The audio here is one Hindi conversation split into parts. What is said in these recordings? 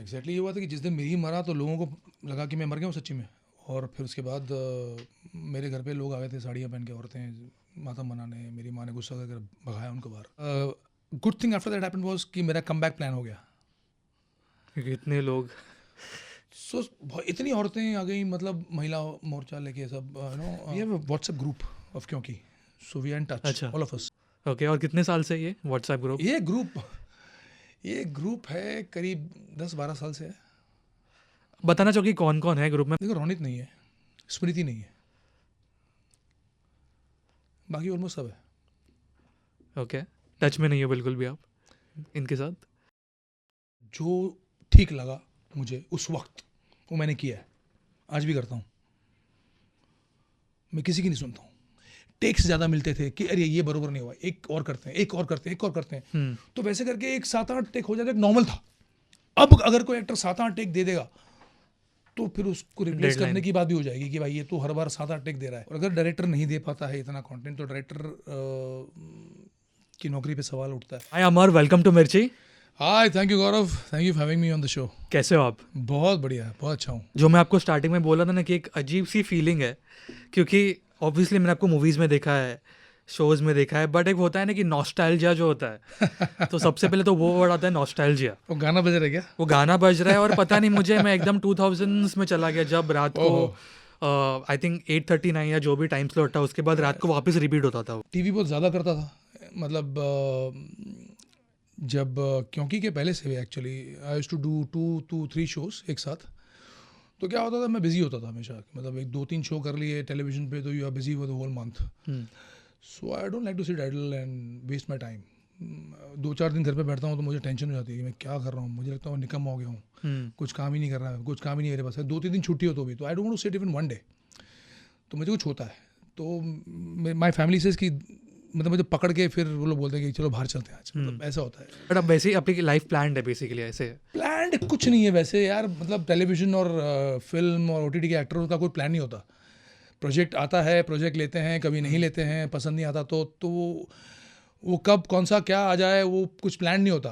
एग्जैक्टली ये हुआ था कि जिस दिन मेरी मरा तो लोगों को लगा कि मैं मर गया हूँ सच्ची में। और फिर उसके बाद मेरे घर पे लोग आ गए थे साड़ियाँ पहन के, औरतें मातम मनाने। मेरी माँ ने गुस्सा करके भगाया उनको बाहर। Good thing after that happened was कि मेरा कम बैक प्लान हो गया। क्योंकि इतने लोग। सो इतनी औरतें आ गई, मतलब महिला मोर्चा लेके सब, we have WhatsApp group of क्योंकि, so we are in touch अच्छा। All of us. ओके, और कितने साल से ये व्हाट्सएप ग्रुप? ये ग्रुप है करीब 10-12 साल से है। बताना चाहो कि कौन कौन है ग्रुप में? देखो, रोनित नहीं है, स्मृति नहीं है, बाकी ऑलमोस्ट सब है। ओके, टच में नहीं हो बिल्कुल भी आप इनके साथ? जो ठीक लगा मुझे उस वक्त वो मैंने किया है, आज भी करता हूँ। मैं किसी की नहीं सुनता हूँ। टेक्स ज़्यादा मिलते थे कि अरे ये बरोबर नहीं हुआ, एक और करते हैं, एक और करते हैं, एक और करते हैं। तो वैसे करके एक 7-8 टेक हो जाता, एक नॉर्मल था। अब अगर कोई एक्टर 7-8 टेक दे देगा तो फिर उसको रिप्लेस करने डेडलाइन। की बात भी हो जाएगी कि भाई ये तो हर बार 7-8 टेक दे रहा है। और अगर डायरेक्टर नहीं दे पाता है इतना कंटेंट तो डायरेक्टर की नौकरी पे सवाल उठता है। हाय अमर, welcome to Mirchi. Hi, thank you Gaurav, thank you for having me on the show. कैसे हो आप? बहुत बढ़िया, बहुत अच्छा हूँ। जो मैं आपको स्टार्टिंग में बोला था ना कि एक अजीब सी फीलिंग है, क्योंकि ऑब्वियसली मैंने आपको मूवीज़ में देखा है, शोज़ में देखा है, बट एक होता है ना कि नॉस्टैल्जिया जो होता है, तो सबसे पहले तो वो वर्ड आता है नॉस्टैल्जिया। वो गाना बज रहा है क्या? वो गाना बज रहा है और पता नहीं मुझे, मैं एकदम 2000s में चला गया जब रात को ओहो, आई थिंक 8:39 या जो भी टाइम स्लॉट था उसके बाद रात को वापस रिपीट होता था वो। टीवी बहुत ज़्यादा करता था। मतलब जब क्योंकि के पहले से actually I used to do 2-3 shows एक साथ। तो क्या होता था, मैं बिजी होता था हमेशा। मतलब एक 2-3 शो कर लिए टेलीविजन पे तो you are busy for the whole month. So I don't like to sit idle and waste my time. 2-4 दिन घर पे बैठता हूँ तो मुझे टेंशन हो जाती है कि मैं क्या कर रहा हूँ। मुझे लगता है मैं निकम्मा हो गया हूँ, कुछ काम ही नहीं कर रहा है, कुछ काम ही नहीं मेरे पास है। 2-3 दिन छुट्टी हो तो भी तो I don't want to sit even one day. तो मुझे कुछ होता है तो माई फैमिली से इसकी, मतलब मुझे पकड़ के फिर वो लोग बोलते हैं कि चलो बाहर चलते हैं आज। मतलब ऐसा होता है। बट अब वैसे ही आपकी लाइफ प्लान है बेसिकली ऐसे? प्लान्ड कुछ नहीं है वैसे यार। मतलब टेलीविजन और फिल्म और ओटीटी के एक्टरों का कोई प्लान नहीं होता। प्रोजेक्ट आता है, प्रोजेक्ट लेते हैं, कभी नहीं लेते हैं, पसंद नहीं आता तो वो कब कौन सा क्या आ जाए वो कुछ प्लान नहीं होता।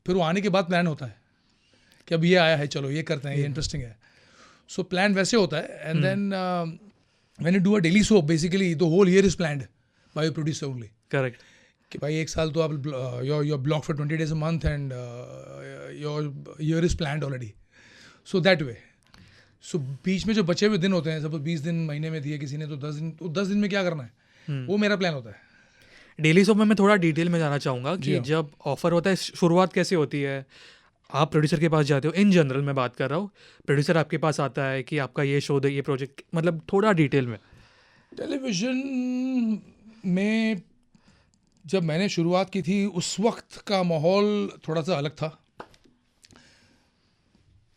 फिर वो आने के बाद प्लान होता है कि अब ये आया है, चलो ये करते हैं, ये इंटरेस्टिंग है। सो प्लान वैसे होता है। And then when you do a daily show basically the whole year is planned by producer only. Correct. कि भाई एक साल तो आप your block for 20 days a month and your year is planned already. So that way. So बीच में जो बचे हुए दिन होते हैं, सपोज 20 दिन महीने में दिए किसी ने तो 10 दिन, तो 10 दिन में क्या करना है, वो मेरा प्लान होता है। डेली शो में मैं थोड़ा डिटेल में जाना चाहूँगा जी कि हाँ। जब ऑफर होता है शुरुआत कैसे होती है? आप प्रोड्यूसर के पास जाते हो, इन जनरल मैं बात कर रहा हूँ, प्रोड्यूसर आपके पास आता है कि आपका ये शो दे, ये प्रोजेक्ट, मतलब थोड़ा डिटेल में। टेलीविजन में जब मैंने शुरुआत की थी उस वक्त का माहौल थोड़ा सा अलग था।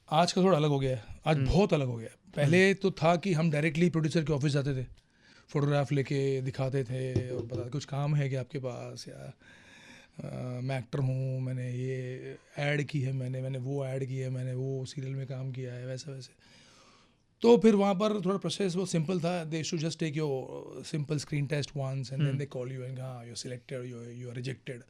आज का थोड़ा अलग हो गया है। आज बहुत अलग हो गया है। पहले तो था कि हम डायरेक्टली प्रोड्यूसर के ऑफिस जाते थे, फोटोग्राफ लेके दिखाते थे और बताते कुछ काम है कि आपके पास, या मैं एक्टर हूँ, मैंने ये ऐड की है, मैंने वो ऐड की है, मैंने वो सीरियल में काम किया है, वैसे वैसे। तो फिर वहाँ पर थोड़ा प्रोसेस वो सिंपल था। They should just take your simple screen test once and then they call you and हाँ you selected, you are rejected,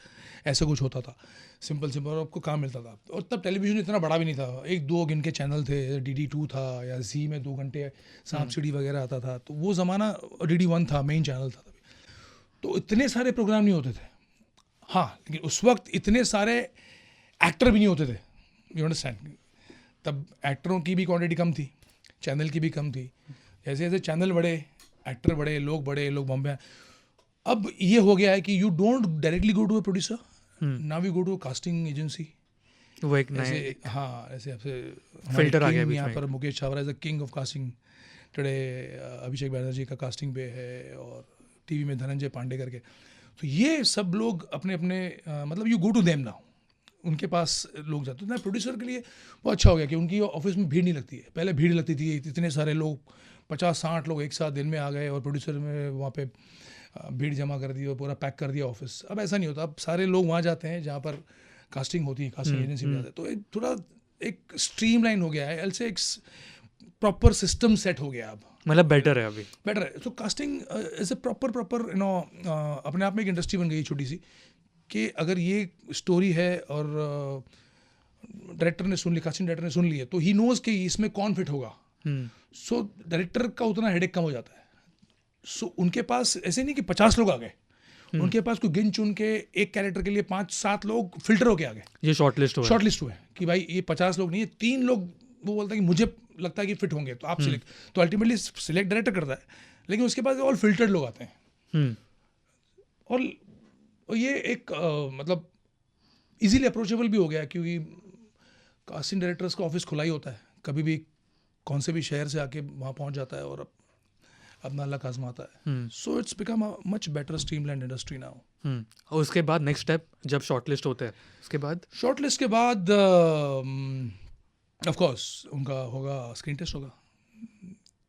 ऐसा कुछ होता था। सिंपल सिंपल, और आपको काम मिलता था। और तब टेलीविजन इतना बड़ा भी नहीं था, 1-2 गिन के चैनल थे। DD2 था, या जी में 2 घंटे सांप सीढ़ी वगैरह आता था। तो वो ज़माना DD1 था, मेन चैनल था तभी। तो इतने सारे प्रोग्राम नहीं होते थे। हाँ, लेकिन उस वक्त इतने सारे एक्टर भी नहीं होते थे, यू अंडरस्टैंड। तब एक्टरों की भी क्वांटिटी कम थी, चैनल की भी कम थी। जैसे जैसे चैनल बढ़े, एक्टर बढ़े, लोग बॉम्बे। अब ये हो गया है कि you don't directly go to a producer, now you go to a casting agency. वो एक नए ऐसे हाँ, ऐसे आपसे फिल्टर आ गया किंग बीच यहाँ में। पर Mukesh Chhabra is the king of casting today. Abhishek Banerjee का कास्टिंग पे है, और टीवी में धनंजय पांडे करके। तो ये सब लोग अपने अपने मतलब you go to them now, उनके पास लोग जाते हैं। प्रोड्यूसर के लिए बहुत अच्छा हो गया कि उनकी ऑफिस में भीड़ नहीं लगती है। पहले भीड़ लगती थी, इतने सारे लोग, 50-60 लोग एक साथ दिन में आ गए और प्रोड्यूसर में वहाँ पे भीड़ जमा कर दी और पूरा पैक कर दिया ऑफिस। अब ऐसा नहीं होता। अब सारे लोग वहाँ जाते हैं जहाँ पर कास्टिंग होती है, कास्टिंग एजेंसी में जाते हैं। तो एक थोड़ा एक स्ट्रीमलाइन हो गया है, एल से एक प्रॉपर सिस्टम सेट हो गया अब। मतलब बेटर है अभी। बेटर है। तो कास्टिंग इज ए प्रॉपर अपने आप में एक इंडस्ट्री बन गई छोटी सी, कि अगर ये स्टोरी है और डायरेक्टर ने सुन ली, कास्टिंग डायरेक्टर ने सुन ली है, तो ही नोज कि इसमें कौन फिट होगा. सो डायरेक्टर का उतना हेडेक कम हो जाता है. सो उनके पास ऐसे नहीं कि 50 लोग आ गए, उनके पास कोई गिन चुन के एक कैरेक्टर के लिए 5-7 लोग फिल्टर होके आ गए. ये शॉर्टलिस्ट हुए कि भाई ये 50 लोग नहीं है, 3 लोग वो बोलता है कि मुझे लगता है कि फिट होंगे, तो आप सिलेक्ट. तो अल्टीमेटली सिलेक्ट डायरेक्टर करता है, लेकिन उसके बाद ऑल फिल्टर्ड लोग आते हैं. और ये एक मतलब इजीली अप्रोचेबल भी हो गया, क्योंकि कास्टिंग डायरेक्टर्स का ऑफिस खुला ही होता है, कभी भी कौन से भी शहर से आके वहाँ पहुँच जाता है और अपना लक आजमाता है. So it's become a much better streamlined industry now. और उसके बाद नेक्स्ट स्टेप जब शॉर्टलिस्ट होते हैं, उसके बाद शॉर्टलिस्ट के बाद ऑफ कोर्स उनका होगा स्क्रीन टेस्ट होगा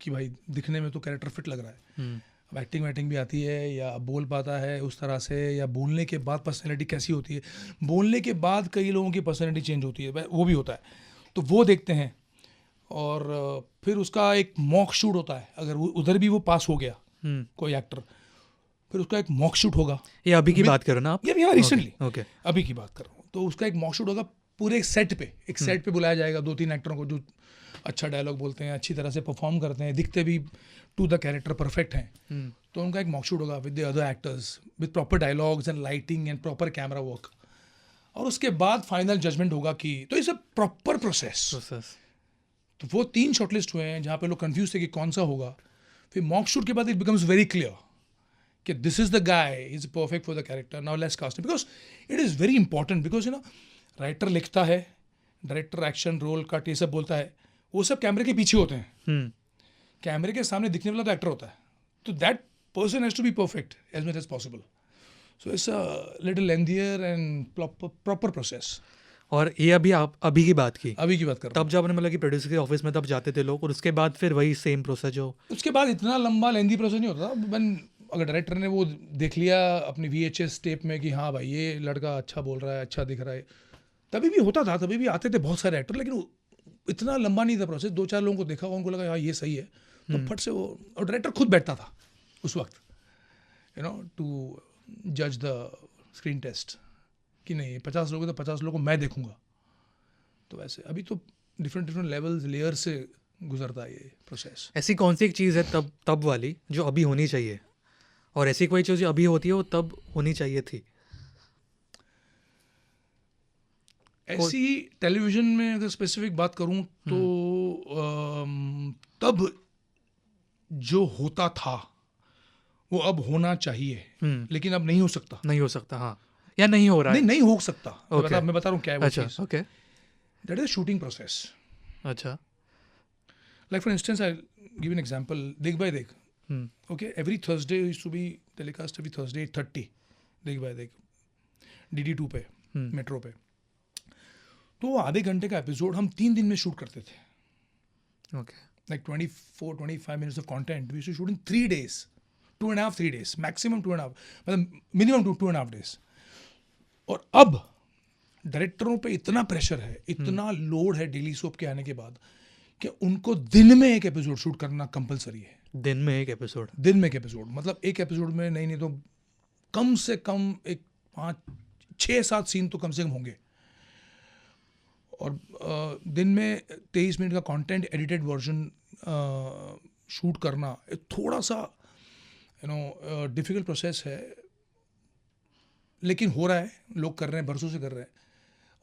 कि भाई दिखने में तो कैरेक्टर फिट लग रहा है, अब एक्टिंग वैक्टिंग भी आती है या बोल पाता है उस तरह से, या बोलने के बाद पर्सनैलिटी कैसी होती है. बोलने के बाद कई लोगों की पर्सनैलिटी चेंज होती है, वो भी होता है, तो वो देखते हैं. और फिर उसका एक मॉक शूट होता है, अगर उधर भी वो पास हो गया कोई एक्टर, फिर उसका एक मॉक शूट होगा. ये अभी की बात करो ना आप? ये रिसेंटली ओके अभी की बात कर रहा हूँ. तो उसका एक मॉक शूट होगा पूरे सेट पे. एक सेट पे बुलाया जाएगा 2-3 एक्टरों को जो अच्छा डायलॉग बोलते हैं, अच्छी तरह से परफॉर्म करते हैं, दिखते भी टू द कैरेक्टर परफेक्ट हैं. तो उनका एक मॉक शूट होगा with the other actors, with proper dialogues and lighting and proper camera work. और उसके बाद फाइनल जजमेंट होगा कि, तो इट्स अ प्रॉपर प्रोसेस. तो वो 3 शॉर्टलिस्ट हुए हैं जहाँ पे लोग कंफ्यूज थे कि कौन सा होगा. फिर मॉक शूट के बाद इट बिकम्स वेरी क्लियर कि this is the guy, is perfect for the character, now let's cast. Because it is very important, because writer लिखता है, डायरेक्टर एक्शन रोल कट ये सब बोलता है, वो सब कैमरे के पीछे होते हैं. कैमरे के सामने दिखने वाला तो एक्टर होता है, तो that person has to be perfect as much as possible. So it's a little lengthier and proper process. और ये अभी की बात कर रहा हूँ. तब जब आपने मतलब कि प्रोड्यूसर के ऑफिस में तब जाते थे लोग, और उसके बाद फिर वही सेम प्रोसेस जो उसके बाद इतना लंबा लेंथी प्रोसेस नहीं होता था. अगर डायरेक्टर ने वो देख लिया अपनी VHS टेप में कि हाँ भाई ये लड़का अच्छा बोल रहा है, अच्छा दिख रहा है, तभी भी होता था, तभी भी आते थे बहुत सारे एक्टर, लेकिन इतना लंबा नहीं था प्रोसेस. 2-4 लोगों को देखा, उनको लगा हाँ ये सही है, तो फट से वो, और डायरेक्टर खुद बैठता था उस वक्त टू जज द स्क्रीन टेस्ट कि नहीं 50 लोग तो 50 लोगों को मैं देखूंगा. तो वैसे अभी तो डिफरेंट लेवल्स, लेयर से गुजरता है ये प्रोसेस. ऐसी कौन सी एक चीज़ है तब वाली जो अभी होनी चाहिए, और ऐसी कोई चीज़ जो अभी होती है वो तब होनी चाहिए थी? ऐसी टेलीविज़न में अगर स्पेसिफिक बात करूं तो तब जो होता था वो अब होना चाहिए, लेकिन अब नहीं हो सकता. हाँ, या नहीं हो रहा है. नहीं हो सकता. मैं बता रहा हूँ क्या है वो चीज़. Okay. That is shooting process. अच्छा. Like for instance I give an example. देख भाई देख. Okay, every Thursday used to be telecast, every Thursday 8:30. देख भाई देख DD2 पे, मेट्रो पे. तो आधे घंटे का एपिसोड हम 3 दिन में शूट करते थे. Okay. Like 24-25 minutes of content we used to shoot in 3 days, 2.5-3 days, maximum 2.5, मतलब मिनिमम 2.5 days. और अब डायरेक्टरों पे इतना प्रेशर है, इतना लोड है डेली सोप के आने के बाद, कि उनको दिन में एक एपिसोड शूट करना कंपलसरी है. दिन में एक एपिसोड, मतलब एक एपिसोड में नहीं तो कम से कम एक 5-6-7 सीन तो कम से कम होंगे. और दिन में 23 मिनट का कंटेंट एडिटेड वर्जन शूट करना थोड़ा सा डिफिकल्ट प्रोसेस है, लेकिन हो रहा है, लोग कर रहे हैं, बरसों से कर रहे हैं.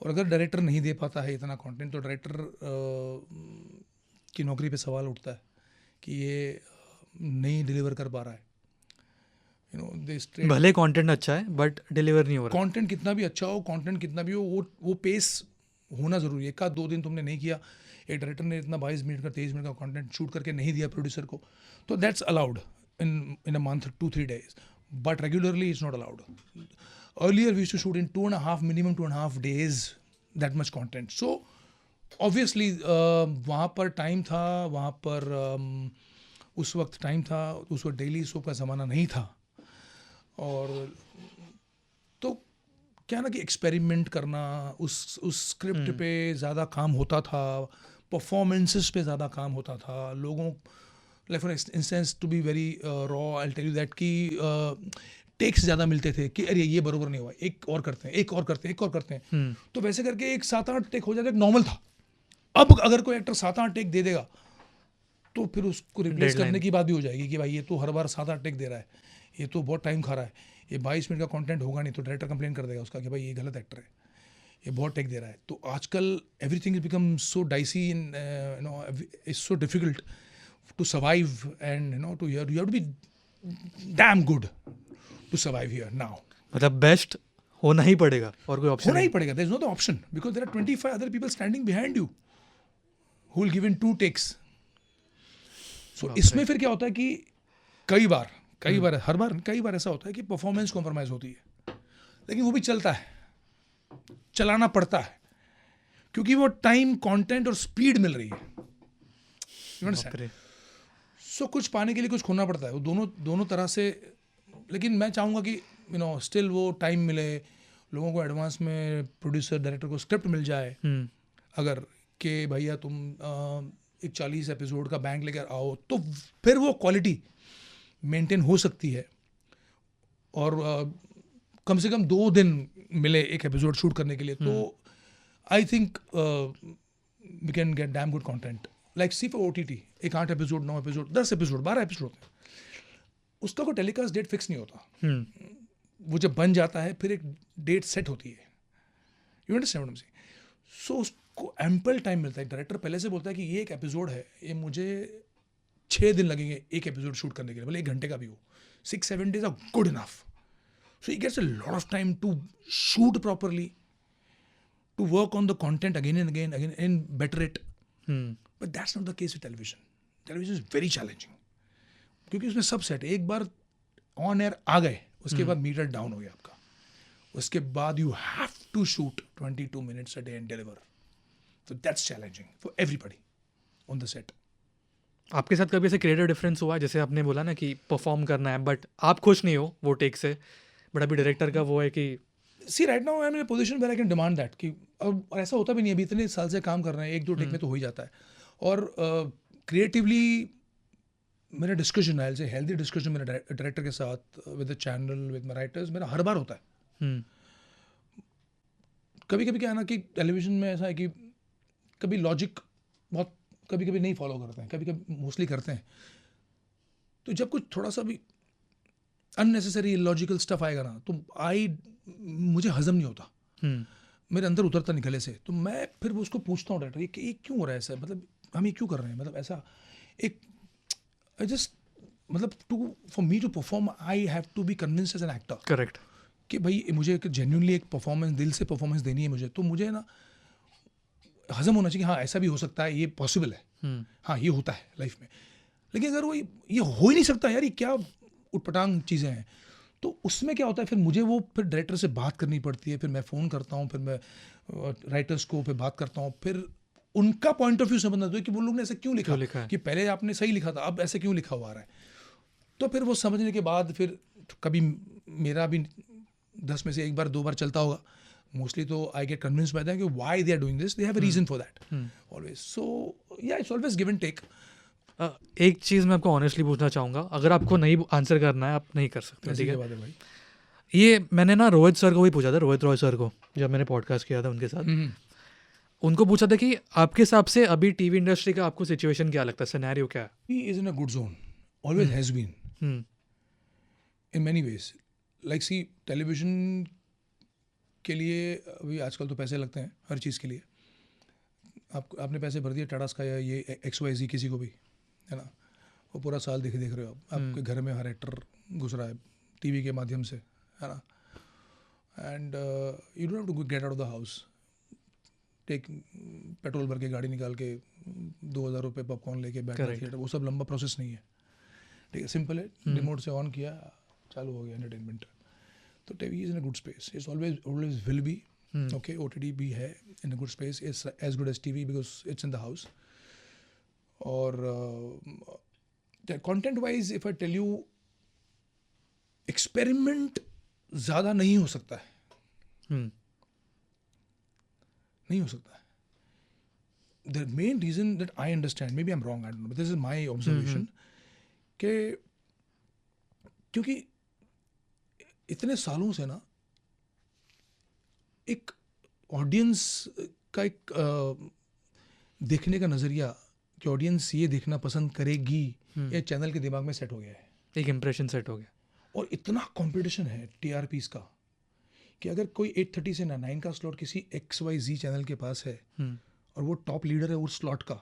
और अगर डायरेक्टर नहीं दे पाता है इतना कंटेंट, तो डायरेक्टर की नौकरी पे सवाल उठता है कि ये नहीं डिलीवर कर पा रहा है. भले कंटेंट अच्छा है बट डिलीवर नहीं हो रहा. कंटेंट कितना भी अच्छा हो, कंटेंट कितना भी हो, वो पेस होना ज़रूरी है. 1-2 दिन तुमने नहीं किया, एक डायरेक्टर ने इतना 22 मिनट का 23 मिनट का कंटेंट शूट करके नहीं दिया प्रोड्यूसर को, तो that's allowed in a month, 2-3 days, but regularly it's not allowed. Earlier we used to shoot in 2.5 days that much content. So obviously वहाँ पर टाइम था, वहाँ पर उस वक्त टाइम था, उस वक्त डेली सोप का ज़माना नहीं था. और तो क्या ना कि एक्सपेरिमेंट करना, उस स्क्रिप्ट पे ज़्यादा काम होता था, परफॉर्मेंसेस पे ज़्यादा काम होता था. लोगों, like for instance to be very raw, I tell you that कि टेक्स ज़्यादा मिलते थे कि अरे ये बरोबर नहीं हुआ, एक और करते हैं, एक और करते हैं, एक और करते हैं। तो वैसे करके एक 7-8 टेक हो जाता, एक नॉर्मल था। अब अगर कोई एक्टर 7-8 टेक दे देगा तो फिर उसको रिप्लेस Deadline. करने की बात भी हो जाएगी कि भाई ये तो हर बार 7-8 टेक दे रहा है, ये तो बहुत टाइम खा रहा है, ये 22 मिनट का कंटेंट होगा नहीं, तो डायरेक्टर कंप्लेन कर देगा उसका कि भाई ये गलत एक्टर है, ये बहुत टेक दे रहा है। तो आजकल everything is become so dicey in it's so difficult to survive and to you have to be damn good to survive here now. मतलब बेस्ट होना ही पड़ेगा और कोई ऑप्शन होना ही पड़ेगा, there is no the option because there are 25 other people standing behind you who will give in 2 takes. So इसमें फिर क्या होता है कि कई बार कई बार ऐसा होता है कि परफॉर्मेंस कॉम्प्रोमाइज होती है, लेकिन वो भी चलता है, चलाना पड़ता है, क्योंकि वो टाइम, कंटेंट और स्पीड मिल रही है। You understand? सो कुछ पाने के लिए कुछ खोना पड़ता है, वो दोनों तरह से। लेकिन मैं चाहूँगा कि स्टिल वो टाइम मिले लोगों को, एडवांस में प्रोड्यूसर डायरेक्टर को स्क्रिप्ट मिल जाए अगर कि भैया तुम एक 40 एपिसोड का बैंक लेकर आओ, तो फिर वो क्वालिटी मेंटेन हो सकती है। और कम से कम 2 दिन मिले एक एपिसोड शूट करने के लिए, तो I think we can get damn good content. Like see for OTT, एक 8 एपिसोड, 9 एपिसोड, 10 एपिसोड, 12 एपिसोड, उसका कोई टेलीकास्ट डेट फिक्स नहीं होता। वो जब बन जाता है फिर एक डेट सेट होती है। You understand what I am saying? So उसको एम्पल टाइम मिलता है। डायरेक्टर पहले से बोलता है कि ये एक एपिसोड है, ये मुझे 6 दिन लगेंगे एक एपिसोड शूट करने के लिए, भले 1 घंटे का भी हो, 6-7 days are good enough. So he gets a lot of time to shoot properly, to work on the content again and better it. But that's not the case with television. Television is very challenging. क्योंकि उसमें सब सेट, एक बार ऑन एयर आ गए उसके बाद मीटर डाउन हो गया आपका, उसके बाद you have to shoot 22 minutes a day and deliver. So that's challenging for everybody on the set. आपके साथ कभी ऐसे क्रिएटिव डिफरेंस हुआ, जैसे आपने बोला ना कि परफॉर्म करना है बट आप खुश नहीं हो वो टेक से, बट अभी डायरेक्टर का वो है कि see right now I am in a position where I can demand that कि और ऐसा होता भी नहीं है, अभी इतने साल से काम कर रहे हैं, 1-2 टेक में तो हो ही जाता है। और क्रिएटिवली मेरा डिस्कशन है, हेल्दी डिस्कशन मेरे डायरेक्टर के साथ, with the channel, with my writers, मेरा हर बार होता है। कभी कभी क्या है ना कि टेलीविजन में ऐसा है कि कभी लॉजिक बहुत कभी कभी नहीं फॉलो करते हैं, कभी कभी मोस्टली करते हैं। तो जब कुछ थोड़ा सा भी अननेसेसरी लॉजिकल स्टफ आएगा ना, तो मुझे हजम नहीं होता, मेरे अंदर उतरता निकले से। तो मैं फिर उसको पूछता हूँ डायरेक्टर, ये क्यों हो रहा है ऐसा, मतलब हम ये क्यों कर रहे हैं, मतलब ऐसा एक जस्ट मतलब for me to perform I have to be convinced as an actor. Correct, कि भाई मुझे एक जेन्युइनली एक परफॉर्मेंस, दिल से परफॉर्मेंस देनी है मुझे, तो मुझे ना हजम होना चाहिए, हाँ ऐसा भी हो सकता है, ये पॉसिबल है, हाँ ये होता है लाइफ में। लेकिन अगर वो ये हो ही नहीं सकता यार, ये क्या उटपटांग चीज़ें हैं, तो उसमें क्या होता है फिर मुझे वो फिर डायरेक्टर से बात करनी पड़ती है, फिर मैं फ़ोन करता हूँ, फिर मैं राइटर्स को फिर बात करता हूँ, फिर उनका पॉइंट ऑफ व्यू समझना है कि वो लोग ने ऐसे क्यों लिखा है, कि पहले आपने सही लिखा था, अब ऐसे क्यों लिखा हुआ रहा है। तो फिर वो समझने के बाद फिर कभी मेरा भी 10 में से 1 बार 2 बार चलता होगा, मोस्टली तो I get convinced by that कि why they are doing this, they have a reason for that always. So या it's always give and take. एक चीज़ मैं आपको ऑनेस्टली पूछना चाहूँगा, अगर आपको नहीं आंसर करना है आप नहीं कर सकते, ठीक है भाई। ये मैंने ना रोहित सर को भी पूछा था, रोहित रॉय सर को, जब मैंने पॉडकास्ट किया था उनके साथ, उनको पूछा था कि आपके हिसाब से अभी टीवी इंडस्ट्री का आपको सिचुएशन क्या लगता है, सिनेरियो क्या है? He is in a good zone, always has been in many ways. Like see television के लिए अभी आजकल तो पैसे लगते हैं हर चीज़ के लिए, आपने पैसे भर दिए टाटा स्काई या ये XYZ किसी को भी, है ना, वो पूरा साल देख रहे हो आपके घर में हर एक्टर घुस रहा है टीवी के माध्यम से, है ना, and you don't have to get out of the house, take petrol भर के गाड़ी निकाल के 2000 रुपये पॉपकॉर्न लेके बैठना थिएटर, वो सब लंबा प्रोसेस नहीं है, ठीक है, सिंपल है, रिमोट से ऑन किया चालू हो गया एंटरटेनमेंट। तो TV is in a good space, it's always will be okay. OTT भी है in a good space, it's as good as TV because it's in the house. और content wise if I tell you, experiment ज़्यादा नहीं हो सकता है, नहीं हो सकता है। The main reason that I understand, maybe I am wrong, I don't know, but this is my observation, कि क्योंकि इतने सालों से ना एक ऑडियंस का एक देखने का नज़रिया कि ऑडियंस ये देखना पसंद करेगी, ये चैनल के दिमाग में सेट हो गया है, एक इम्प्रेशन सेट हो गया। और इतना कंपटीशन है टीआरपीस का कि अगर कोई 8:30 से 9 का स्लॉट किसी XYZ चैनल के पास है और वो टॉप लीडर है उस स्लॉट का,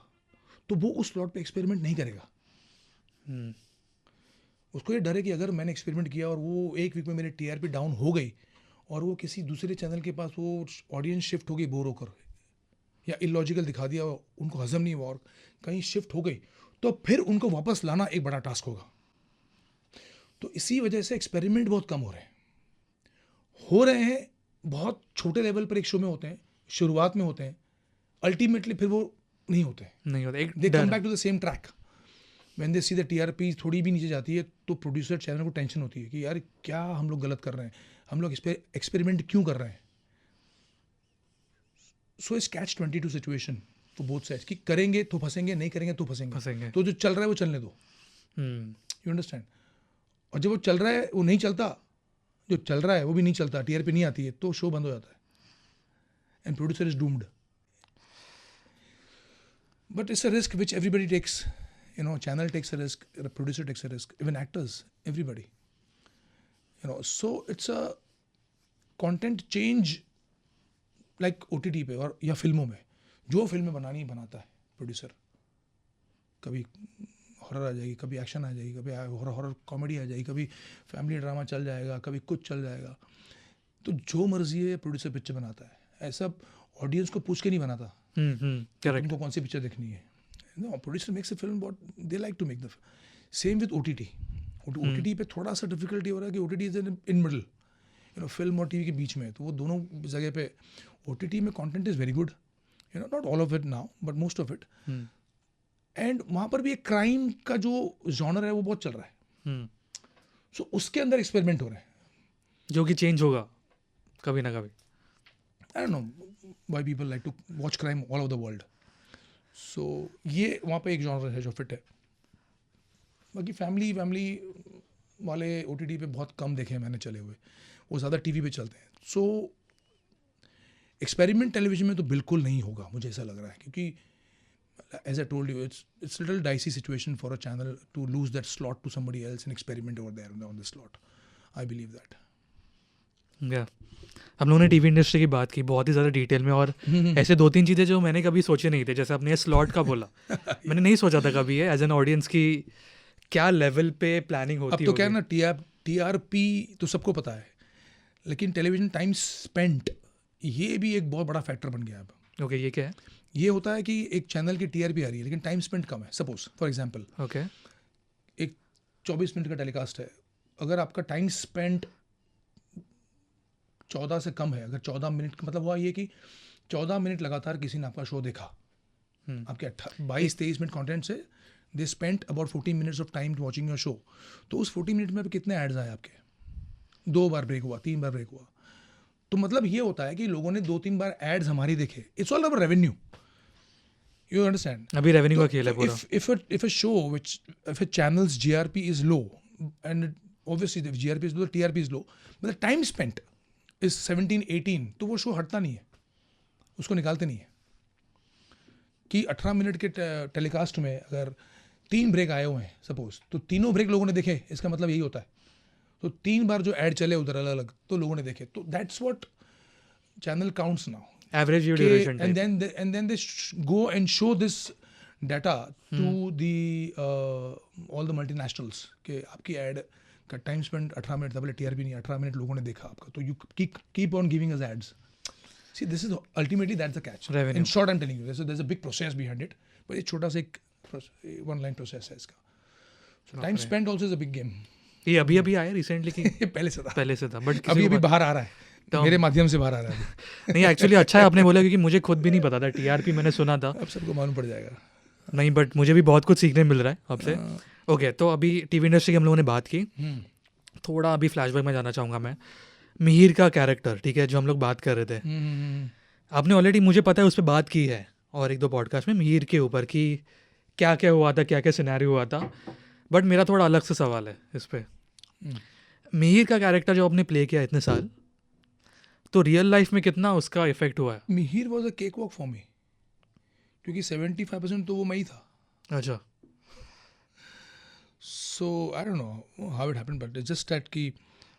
तो वो उस स्लॉट पे एक्सपेरिमेंट नहीं करेगा। उसको ये डर है कि अगर मैंने एक्सपेरिमेंट किया और वो एक वीक में मेरी टीआरपी डाउन हो गई और वो किसी दूसरे चैनल के पास वो ऑडियंस शिफ्ट हो गई बोर होकर, या इलॉजिकल दिखा दिया, उनको हजम नहीं हुआ और कहीं शिफ्ट हो गई, तो फिर उनको वापस लाना एक बड़ा टास्क होगा। तो इसी वजह से एक्सपेरिमेंट बहुत कम हो रहे हैं बहुत छोटे लेवल पर एक शो में होते हैं, शुरुआत में होते हैं, अल्टीमेटली फिर वो नहीं होते, they come back to the same track. When they see the TRP थोड़ी भी नीचे जाती है तो प्रोड्यूसर चैनल को टेंशन होती है कि यार क्या हम लोग गलत कर रहे हैं, हम लोग एक्सपेरिमेंट क्यों कर रहे हैं। सो इस catch 22 situation for both sides कि करेंगे तो फंसेंगे, नहीं करेंगे तो फंसेंगे, तो जो चल रहा है वो चलने दो, यू अंडरस्टैंड। और जब वो चल रहा है वो नहीं चलता, जो चल रहा है वो भी नहीं चलता, टीआरपी नहीं आती है, तो शो बंद हो जाता है and producer is doomed. But it's a risk which everybody takes, you know, channel takes a risk, a producer takes a risk, even actors, everybody, you know. So it's a content change like OTT पे और या फिल्मों में, जो फिल्में बनानी बनाता है प्रोड्यूसर, कभी हॉरर आ जाएगी, कभी एक्शन आ जाएगी, कभी हॉरर कॉमेडी आ जाएगी, कभी फैमिली ड्रामा चल जाएगा, कभी कुछ चल जाएगा, तो जो मर्जी है प्रोड्यूसर पिक्चर बनाता है। ऐसा ऑडियंस को पूछ के नहीं बनाता करेक्ट, उनको कौन सी पिक्चर देखनी है। No, producer makes a film what they like to make the same with OTT. OTT पे थोड़ा सा डिफिकल्टी हो रहा है कि OTT is in middle, you know, film और टीवी के बीच में, तो वो दोनों जगह पे OTT में content is very good, you no, not all of it now but most of it, and वहाँ पर भी एक क्राइम का जो जॉनर है वो बहुत चल रहा है, सो उसके अंदर एक्सपेरिमेंट हो रहे हैं जो कि चेंज होगा कभी ना कभी। I don't know why people like to watch crime all over the world. So ये वहाँ पे एक जॉनर है जो फिट है। बाकी फैमिली वाले OTT पे बहुत कम देखे हैं मैंने चले हुए, वो ज़्यादा TV पे चलते हैं। सो एक्सपेरिमेंट टेलीविजन में तो बिल्कुल नहीं होगा, मुझे ऐसा लग रहा है, क्योंकि as I told you it's little dicey situation for a channel to lose that slot to somebody else and experiment over there on the slot. I believe that. या हम लोगों ने टीवी इंडस्ट्री की बात की बहुत ही ज़्यादा डिटेल में, और ऐसे 2-3 चीज़ें जो मैंने कभी सोचे नहीं थे, जैसे आपने ये स्लॉट का बोला मैंने नहीं सोचा था कभी है एज एन ऑडियंस की क्या लेवल पे प्लानिंग होती है। अब तो क्या है ना, TRP तो सबको पता है, लेकिन टेलीविजन टाइम स्पेंट ये भी एक बहुत बड़ा फैक्टर बन गया अब। ओके, ये क्या है? ये होता है कि एक चैनल की TRP आ रही है लेकिन टाइम स्पेंड कम है। सपोज फॉर एग्जांपल, ओके, एक 24 मिनट का टेलीकास्ट है, अगर आपका टाइम स्पेंड 14 से कम है, अगर 14 मिनट का मतलब हुआ ये कि 14 मिनट लगातार किसी ने आपका शो देखा, आपके 22-23 मिनट कंटेंट से they spent about 14 minutes of time watching your show, तो उस 14 मिनट में कितने एड्स आए आपके? 2 बार ब्रेक हुआ, 3 बार ब्रेक हुआ, तो मतलब ये होता है कि लोगों ने 2-3 बार एड्स हमारी देखे। It's all about revenue, you understand. अभी रेवेन्यू का खेल है पूरा। If a show which if a channel's GRP is low and obviously the GRP is low, the TRP is low, but the time spent is 17-18, तो वो शो हटता नहीं है, उसको निकालते नहीं है। कि 18 मिनट के टेलीकास्ट में अगर 3 ब्रेक आए हुए हैं सपोज, तो तीनों ब्रेक लोगों ने देखे, इसका मतलब यही होता है। तो 3 बार जो ऐड चले उधर अलग अलग, तो लोगों ने देखे, तो that's what channel counts now, average duration, and then they go and show this data to the all the multinationals कि आपकी ऐड का टाइम स्पेंड 18 मिनट था, पहले TRP नहीं, 18 मिनट लोगों ने देखा आपका, तो you keep on giving us ads. See, this is ultimately that's the catch. Revenue. In short, I'm telling you, there's a big process behind it, but ये छोटा सा एक one line process है इसका. So time spent also is a big game. ये अभी आया रिसेंटली कि पहले से था, बट अभी बाहर आ रहा है, मेरे माध्यम से बाहर आ रहा है। नहीं, एक्चुअली अच्छा है आपने बोला, क्योंकि मुझे खुद भी नहीं पता था। TRP मैंने सुना था, अब सबको मालूम पड़ जाएगा। नहीं, बट मुझे भी बहुत कुछ सीखने मिल रहा है आपसे। ओके, तो अभी टीवी इंडस्ट्री की हम लोगों ने बात की, थोड़ा अभी फ्लैशबैक में जाना चाहूँगा मैं। मिहिर का कैरेक्टर, ठीक है, जो हम लोग बात कर रहे थे, आपने ऑलरेडी मुझे पता है उस पर बात की है और 1-2 पॉडकास्ट में मिहिर के ऊपर कि क्या क्या हुआ था, क्या क्या सिनेरियो हुआ था, बट मेरा थोड़ा अलग सा सवाल है इस पर। मिहिर का कैरेक्टर जो आपने प्ले किया इतने साल, तो रियल लाइफ में कितना उसका इफेक्ट हुआ है? Mihir was a cake walk for me, क्योंकि 75% तो वो मैं ही था. अच्छा. So I don't know how it happened, but just that कि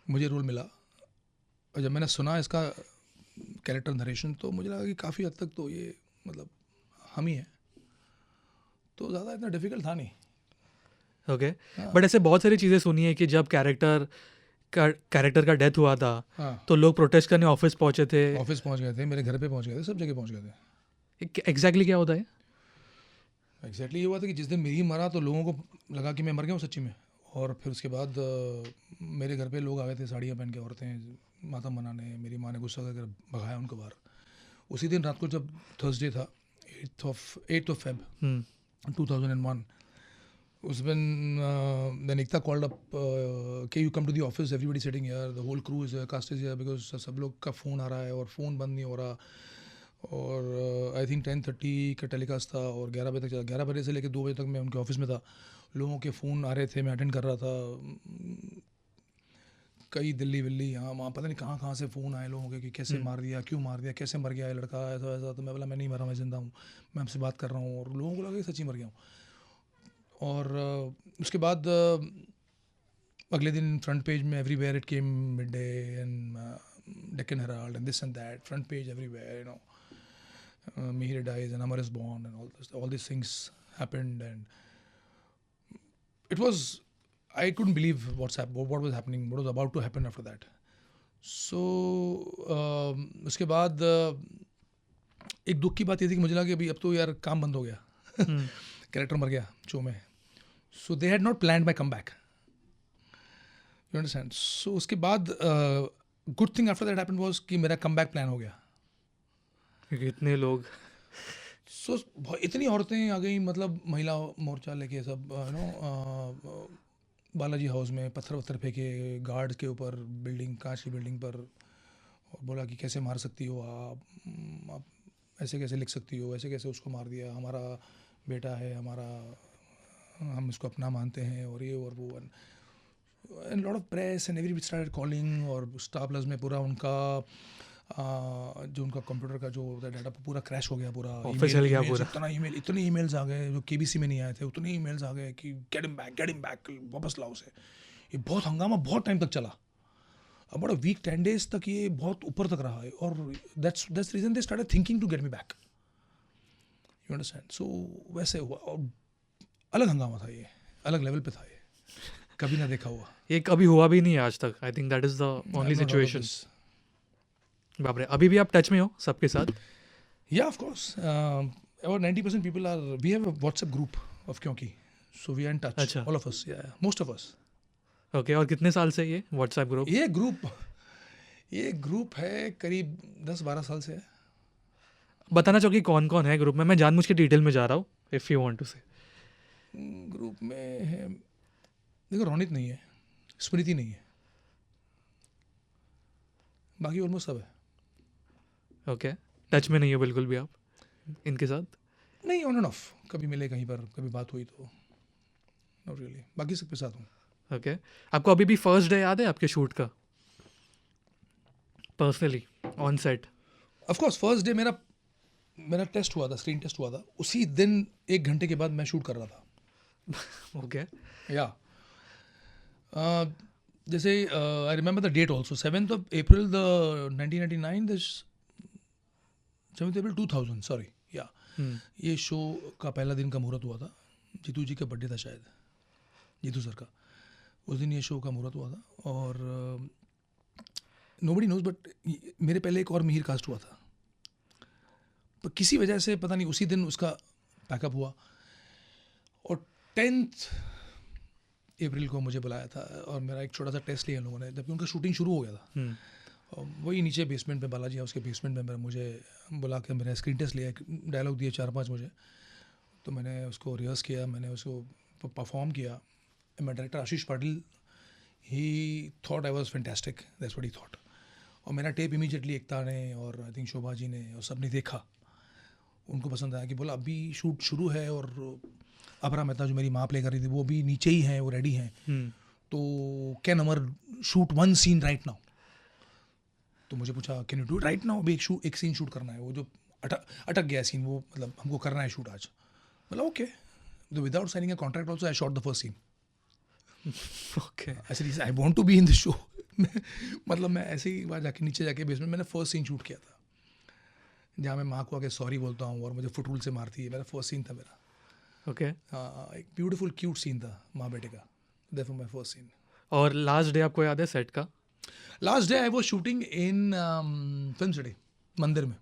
मुझे रोल मिला, और जब मैंने सुना इसका कैरेक्टर नरेशन तो मुझे लगा कि काफ़ी हद तक तो ये मतलब हम ही हैं, तो ज़्यादा इतना डिफिकल्ट था नहीं. ओके. हाँ. बट ऐसे बहुत सारी चीज़ें सुनी है कि जब कैरेक्टर का डेथ हुआ था, हाँ, तो लोग प्रोटेस्ट करने ऑफिस पहुंचे थे. ऑफिस पहुंच गए थे, मेरे घर पे पहुंच गए थे, सब जगह पहुंच गए थे. एग्जैक्टली क्या होता है? एग्जैक्टली ये हुआ था कि जिस दिन मेरी मरा तो लोगों को लगा कि मैं मर गया हूँ सच्ची में, और फिर उसके बाद मेरे घर पे लोग आ गए थे साड़ियाँ पहन के, औरतें मातम मनाने. मेरी माँ ने गुस्सा करके भगाया उनको बाहर. उसी दिन रात को जब थर्सडे था, 8th of Feb 2001, उस दिन then Ekta called up, okay, you come to the office, everybody sitting here, the whole crew is here, cast is here, because सब लोग का फ़ोन आ रहा है और फ़ोन बंद नहीं हो रहा. और आई थिंक 10:30 का टेलीकास्ट था और 11 बजे तक चला. 11 बजे से लेकर 2 बजे तक मैं उनके ऑफिस में था. लोगों के फ़ोन आ रहे थे, मैं अटेंड कर रहा था. कई दिल्ली विल्ली यहाँ वहाँ पता नहीं कहाँ कहाँ से फ़ोन आए लोगों के कि कैसे मार दिया, क्यों मार दिया, कैसे मर गया ये लड़का, ऐसा ऐसा. तो मैं बोला मैं नहीं मरा, मैं ज़िंदा हूँ, मैं आपसे बात कर रहा हूँ. और लोगों को लगा कि सच्ची मर गया हूँ. और उसके बाद अगले दिन फ्रंट पेज में everywhere it came, mid day and Deccan Herald and this and that, front page everywhere, you know, Mihir dies and Amar is born and all these things happened, and it was, I couldn't believe what was happening, what was about to happen after that. So उसके बाद एक दुख की बात ये थी कि मुझे लगा कि अभी अब तो यार काम बंद हो गया, कैरेक्टर मर गया शो में. So they had not planned my comeback. You understand? So उसके बाद good thing after that happened was कि मेरा comeback plan हो गया. क्योंकि इतने लोग. सो इतनी औरतें आ गई, मतलब महिला मोर्चा लेके सब, यू नो, बालाजी हाउस में पत्थर वत्थर फेंके गार्ड्स के ऊपर, बिल्डिंग, कांच की बिल्डिंग पर, और बोला कि कैसे मार सकती हो आप ऐसे कैसे लिख सकती हो, ऐसे कैसे उसको मार दिया, हमारा बेटा है, हमारा, हम इसको अपना मानते हैं, और ये और वो. And lot of press and everybody started calling, और स्टार प्लस में पूरा उनका जो उनका कंप्यूटर का जो डाटा पूरा क्रैश हो गया, पूरा ऑफिस चल गया पूरा. इतने ईमेल्स आ गए जो केबीसी में नहीं आए थे, उतने ईमेल्स आ गए कि गेट हिम बैक, वापस लाओ उसे. ये बहुत हंगामा बहुत टाइम तक चला, अबाउट अ वीक 10 days तक ये बहुत ऊपर तक रहा है. और that's reason they started thinking to get me back. You understand? So वैसे हुआ, और अलग हंगामा था ये, अलग लेवल पे था ये, कभी ना देखा हुआ. ये कभी हुआ भी नहीं है आज तक. I think that is the only situation. बाप रे, अभी भी आप टच में हो सबके साथ? Yeah, of course. About 90% people are. We have a WhatsApp group of Kyonki, so we are in touch. अच्छा. All of us, yeah, most of us. Okay. और कितने साल से ये व्हाट्सएप ग्रुप? ये ग्रुप है करीब 10-12 साल से है. बताना चाहो कि कौन कौन है ग्रुप में? मैं जानबूझ के डिटेल में जा रहा हूँ, इफ़ यू वांट टू से. ग्रुप में है, देखो, रोनित नहीं है, स्मृति नहीं है, बाकी ऑलमोस्ट सब है. ओके. टच में नहीं हो बिल्कुल भी आप इनके साथ? नहीं, ऑन एंड ऑफ, कभी मिले कहीं पर, कभी बात हुई तो, नॉट रियली. बाकी सबके साथ हूँ. ओके. आपको अभी भी फर्स्ट डे याद है आपके शूट का, personally on set? Of course, first day मेरा टेस्ट हुआ था, स्क्रीन टेस्ट हुआ था. उसी दिन 1 घंटे के बाद मैं शूट कर रहा था. ओके. या जैसे I remember the date also, 7th of April 1999, दिस 7th April 2000, सॉरी. या ये शो का पहला दिन का मुहूर्त हुआ था. जीतू जी का बर्थडे था शायद, जीतू सर का. उस दिन ये शो का मुहूर्त हुआ था. और नोबडी नोज, बट मेरे पहले एक और मिहिर कास्ट हुआ था, पर किसी वजह से पता नहीं उसी दिन उसका पैकअप हुआ. और 10th अप्रैल को मुझे बुलाया था, और मेरा एक छोटा सा टेस्ट लिया लोगों ने, जबकि उनका शूटिंग शुरू हो गया था. और वही नीचे बेसमेंट में, बालाजी हाउस के बेसमेंट में मुझे बुला के मेरा स्क्रीन टेस्ट लिया, डायलॉग दिए 4-5 मुझे. तो मैंने उसको रिहर्स किया, मैंने उसको परफॉर्म किया. My director Ashish Patil, he thought I was fantastic, that's what he thought. और मेरा टेप इमीडिएटली एकता ने और आई थिंक शोभा जी ने और सब ने देखा, उनको पसंद आया. कि बोला अभी शूट शुरू है, और अबरा मेहता जो मेरी माँ प्ले कर रही थी वो भी नीचे ही हैं, वो रेडी हैं. तो can Amar shoot one scene right now? तो मुझे पूछा can you do right now? अभी एक सीन शूट करना है, वो जो अटक गया सीन, वो मतलब हमको करना है शूट आज। मतलब ओके, तो without signing a contract also I shot the first scene. Okay. I want to be in this show. मतलब मैं ऐसे ही वहाँ जाके नीचे जाके बेसमेंट मैंने फर्स्ट सीन शूट किया था, जहाँ मैं माँ को आके सॉरी बोलता हूँ और मुझे फुटबॉल से मारती है। मेरा फर्स्ट सीन था मेरा। ओके। एक ब्यूटीफुल क्यूट सीन था माँ बेटे का, that was my first scene. और लास्ट डे आपको याद है सेट का? Last day I was shooting in Film City, मंदिर में।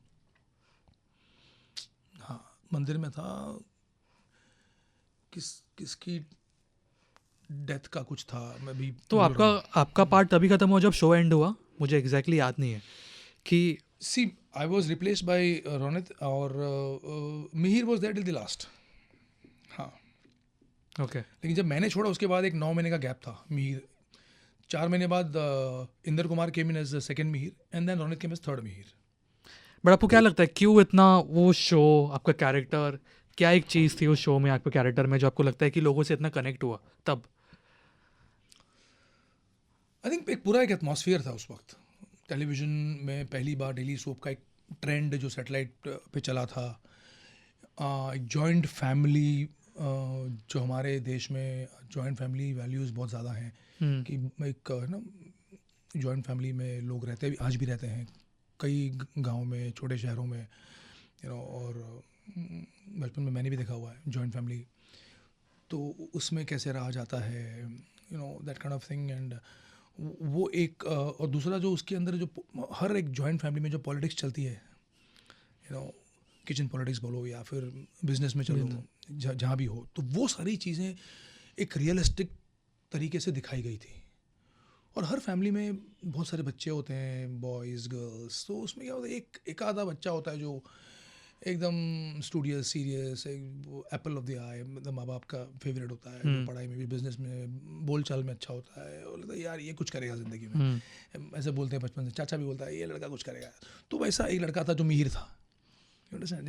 हाँ, मंदिर में था। किसकी डेथ का कुछ था, मैं भी तो भूल रहा हूँ। आपका पार्ट तभी खत्म हुआ जब शो एंड हुआ? मुझे एग्जैक्टली याद नहीं है कि see I was replaced by Ronit और Mihir was there till the last. हाँ, ओके। लेकिन जब मैंने छोड़ा उसके बाद एक 9 महीने का गैप था। मिहिर 4 महीने बाद Inder Kumar came in as second Mihir and then Ronit came as third Mihir. But आपको क्या लगता है क्यों इतना वो शो, आपका कैरेक्टर, क्या एक चीज़ थी उस शो में, आपके कैरेक्टर में, जो आपको लगता है कि लोगों से इतना कनेक्ट हुआ तब? आई थिंक एक एटमॉस्फेयर था उस वक्त। टेलीविज़न में पहली बार डेली सोप का एक ट्रेंड जो सैटेलाइट पे चला था। एक जॉइंट फैमिली, जो हमारे देश में जॉइंट फैमिली वैल्यूज़ बहुत ज़्यादा हैं कि एक है ना, जॉइंट फैमिली में लोग रहते भी, आज भी रहते हैं कई गांव में, छोटे शहरों में, और बचपन में मैंने भी देखा हुआ है जॉइंट फैमिली। तो उसमें कैसे रहा जाता है, that kind of thing. And वो एक और दूसरा जो उसके अंदर जो हर एक जॉइंट फैमिली में जो पॉलिटिक्स चलती है, किचन पॉलिटिक्स बोलो या फिर बिजनेस में चलो, जहाँ भी हो, तो वो सारी चीज़ें एक रियलिस्टिक तरीके से दिखाई गई थी। और हर फैमिली में बहुत सारे बच्चे होते हैं, बॉयज़ गर्ल्स, तो उसमें क्या होता है, एक आधा बच्चा होता है जो एकदम studious serious, apple of the eye, मतलब माँ बाप का फेवरेट होता है, जो पढ़ाई में भी बिजनेस में बोल चाल में अच्छा होता है, और लगता है यार ये कुछ करेगा ज़िंदगी में। ऐसे बोलते हैं बचपन से, चाचा भी बोलता है ये लड़का कुछ करेगा। तो वैसा एक लड़का था जो मिहिर था।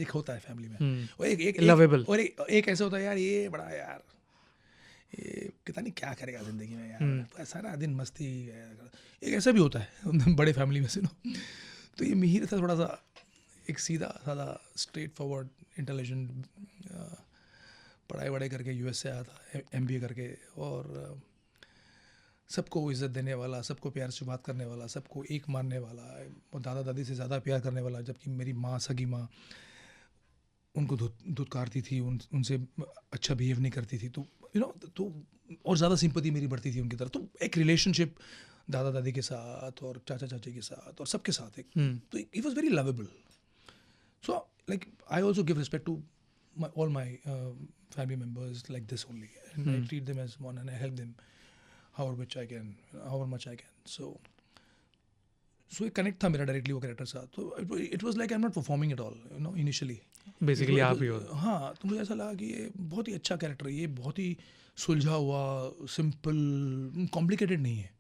एक होता है फैमिली में, और एक ऐसा होता है यार ये बड़ा यार ये पता नहीं क्या करेगा ज़िंदगी में यार, सारा दिन मस्ती। एक ऐसा भी होता है बड़े फैमिली में से तो ये मिहिर था, थोड़ा सा एक सीधा साधा स्ट्रेट फॉरवर्ड इंटेलिजेंट, पढ़ाई वढ़ाई करके यूएस से आया था, MBA करके, और सबको इज़्ज़त देने वाला, सबको प्यार से बात करने वाला, सबको एक मानने वाला, और दादा दादी से ज़्यादा प्यार करने वाला। जबकि मेरी माँ, सगी माँ, उनको धुतकारती थी, उनसे अच्छा बिहेव नहीं करती थी, तो तो और ज़्यादा सिंपैथी मेरी बढ़ती थी उनकी तरफ। तो एक रिलेशनशिप दादा दादी के साथ और चाचा चाची के साथ और सबके साथ एक, तो it was very lovable. So, like, I also give respect to all my family members like this only, and I treat them as one, and I help them however much I can. So एक connect था मेरा directly वो character साथ। तो it was like I'm not performing at all, initially. Basically आप ही हो। हाँ, तो मुझे ऐसा लगा कि ये बहुत ही अच्छा कैरेक्टर है, ये बहुत ही सुलझा हुआ, सिंपल, कॉम्प्लिकेटेड नहीं है,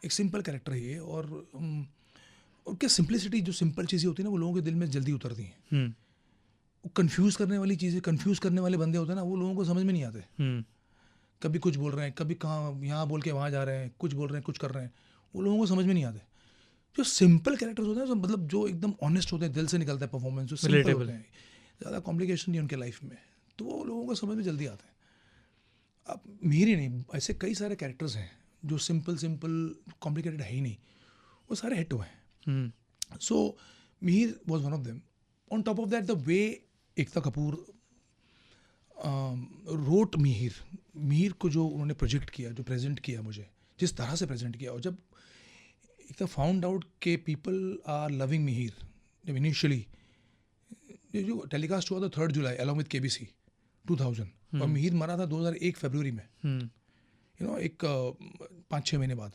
एक सिंपल कैरेक्टर है ये। और क्या सिंपलिसिटी, जो सिंपल चीज़ें होती है ना, वो लोगों के दिल में जल्दी उतरती हैं। वो कंफ्यूज करने वाली चीज़ें, कंफ्यूज करने वाले बंदे होते हैं ना, वो लोगों को समझ में नहीं आते। कभी कुछ बोल रहे हैं, कभी कहाँ यहाँ बोल के वहाँ जा रहे हैं, कुछ बोल रहे हैं, कुछ कर रहे हैं, वो लोगों को समझ में नहीं आते। जो सिंपल कैरेक्टर्स होते हैं, जो मतलब जो एकदम ऑनेस्ट होते हैं, दिल से निकलता है परफॉर्मेंस, जो सिंपल होते हैं, ज़्यादा कॉम्प्लिकेशन नहीं उनके लाइफ में, तो वो लोगों को समझ में जल्दी आते हैं। अब मेरी नहीं, ऐसे कई सारे कैरेक्टर्स हैं जो सिंपल कॉम्प्लिकेटेड है ही नहीं, वो सारे हिट हुए हैं। So Mihir was one of them. On top of that, the way Ekta Kapoor wrote Mihir को जो उन्होंने प्रोजेक्ट किया, जो प्रेजेंट किया मुझे, जिस तरह से प्रेजेंट किया, और जब एकता फाउंड आउट के पीपल आर लविंग Mihir, जब इनिशियली जो टेलीकास्ट हुआ था 3 जुलाई अलॉन्ग विद KBC 2000, और Mihir मरा था 2001 फरवरी में, एक 5-6 महीने बाद।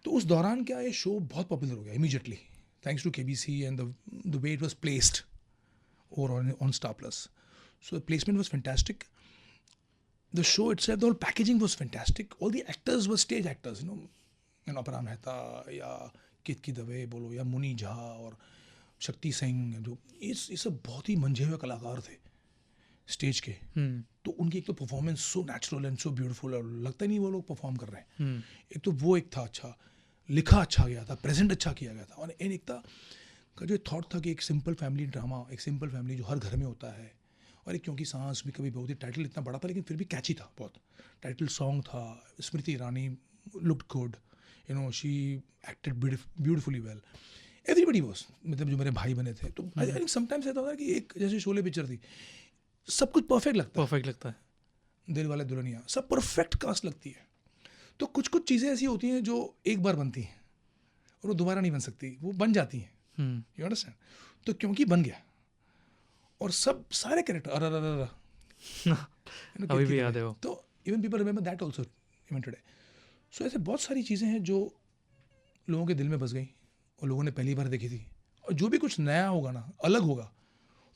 तो उस दौरान क्या ये शो बहुत पॉपुलर हो गया immediately, thanks to KBC and the way it was placed over on Star Plus. So the placement was fantastic. The show itself, the whole packaging was fantastic. All the actors were stage actors, Aparna Mehta या कित दवे बोलो, या मुनी झा और शक्ति सिंह, जो ये सब बहुत ही मंझे हुए कलाकार थे स्टेज के, तो उनकी एक तो performance so natural and so beautiful, और लगता ही नहीं वो लोग परफॉर्म कर रहे हैं। एक तो वो एक था अच्छा, लिखा अच्छा गया था, प्रेजेंट अच्छा किया गया था, और एक था का जो थॉट था कि एक सिंपल फैमिली ड्रामा, एक सिंपल फैमिली जो हर घर में होता है, और एक क्योंकि सांस भी कभी बहुत ही, टाइटल इतना बड़ा था लेकिन फिर भी कैची था बहुत, टाइटल सॉन्ग था, Smriti Irani looked good, you know she acted beautifully well, everybody was, मतलब जो मेरे भाई बने थे, तो आई थिंक समटाइम्स ऐसा होता है कि एक जैसे शोले पिक्चर थी, सब कुछ परफेक्ट लगता है, दिल वाले दुल्हनिया सब परफेक्ट कास्ट लगती है, तो कुछ कुछ चीज़ें ऐसी होती हैं जो एक बार बनती हैं और वो दोबारा नहीं बन सकती, वो बन जाती हैं, यू अंडरस्टैंड। तो क्योंकि बन गया, और सब सारे कैरेक्टर अभी भी याद है वो, तो even people remember that also even today. So ऐसे बहुत सारी चीज़ें हैं जो लोगों के दिल में बस गई, और लोगों ने पहली बार देखी थी, और जो भी कुछ नया होगा ना, अलग होगा,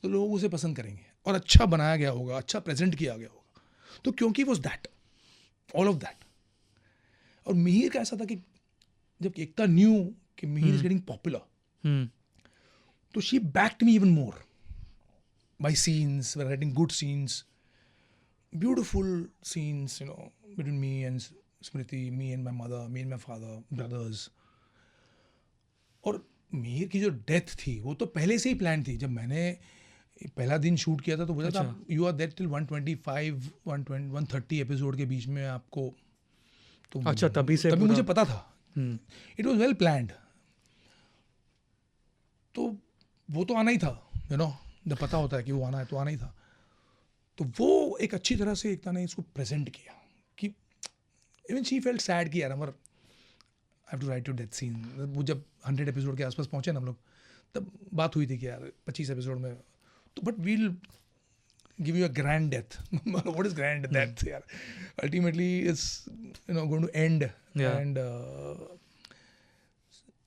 तो लोग उसे पसंद करेंगे, और अच्छा बनाया गया होगा, अच्छा प्रेजेंट किया गया होगा, तो क्योंकि was that, all of that. और मिहिर का ऐसा था कि जब एकता न्यू कि मिहिर इज गेटिंग पॉपुलर, तो she backed me even more by scenes, we are writing good scenes, beautiful scenes, you know, between me and Smriti, me and my mother, me and my father, brothers. और मीर की जो डेथ थी वो तो पहले से ही प्लान थी। जब मैंने पहला दिन शूट किया था तो बोला था you are there till 125 130 episode के बीच में आपको, तो अच्छा तभी मुझे पता था, इट वाज वेल प्लान्ड, तो वो तो आना ही था, यू नो, जब पता होता है कि वो आना है तो आना ही था। तो वो एक अच्छी तरह से एकता ने इसको प्रेजेंट किया कि इवन शी फेल्ट सैड कि यार Amar I have to write your death scene. वो जब 100 एपिसोड के आसपास पहुंचे ना हम लोग, तब बात हुई थी कि यार 25 एपिसोड में तो but we'll give you a grand death. What is grand death यार, ultimately it's you know going to end,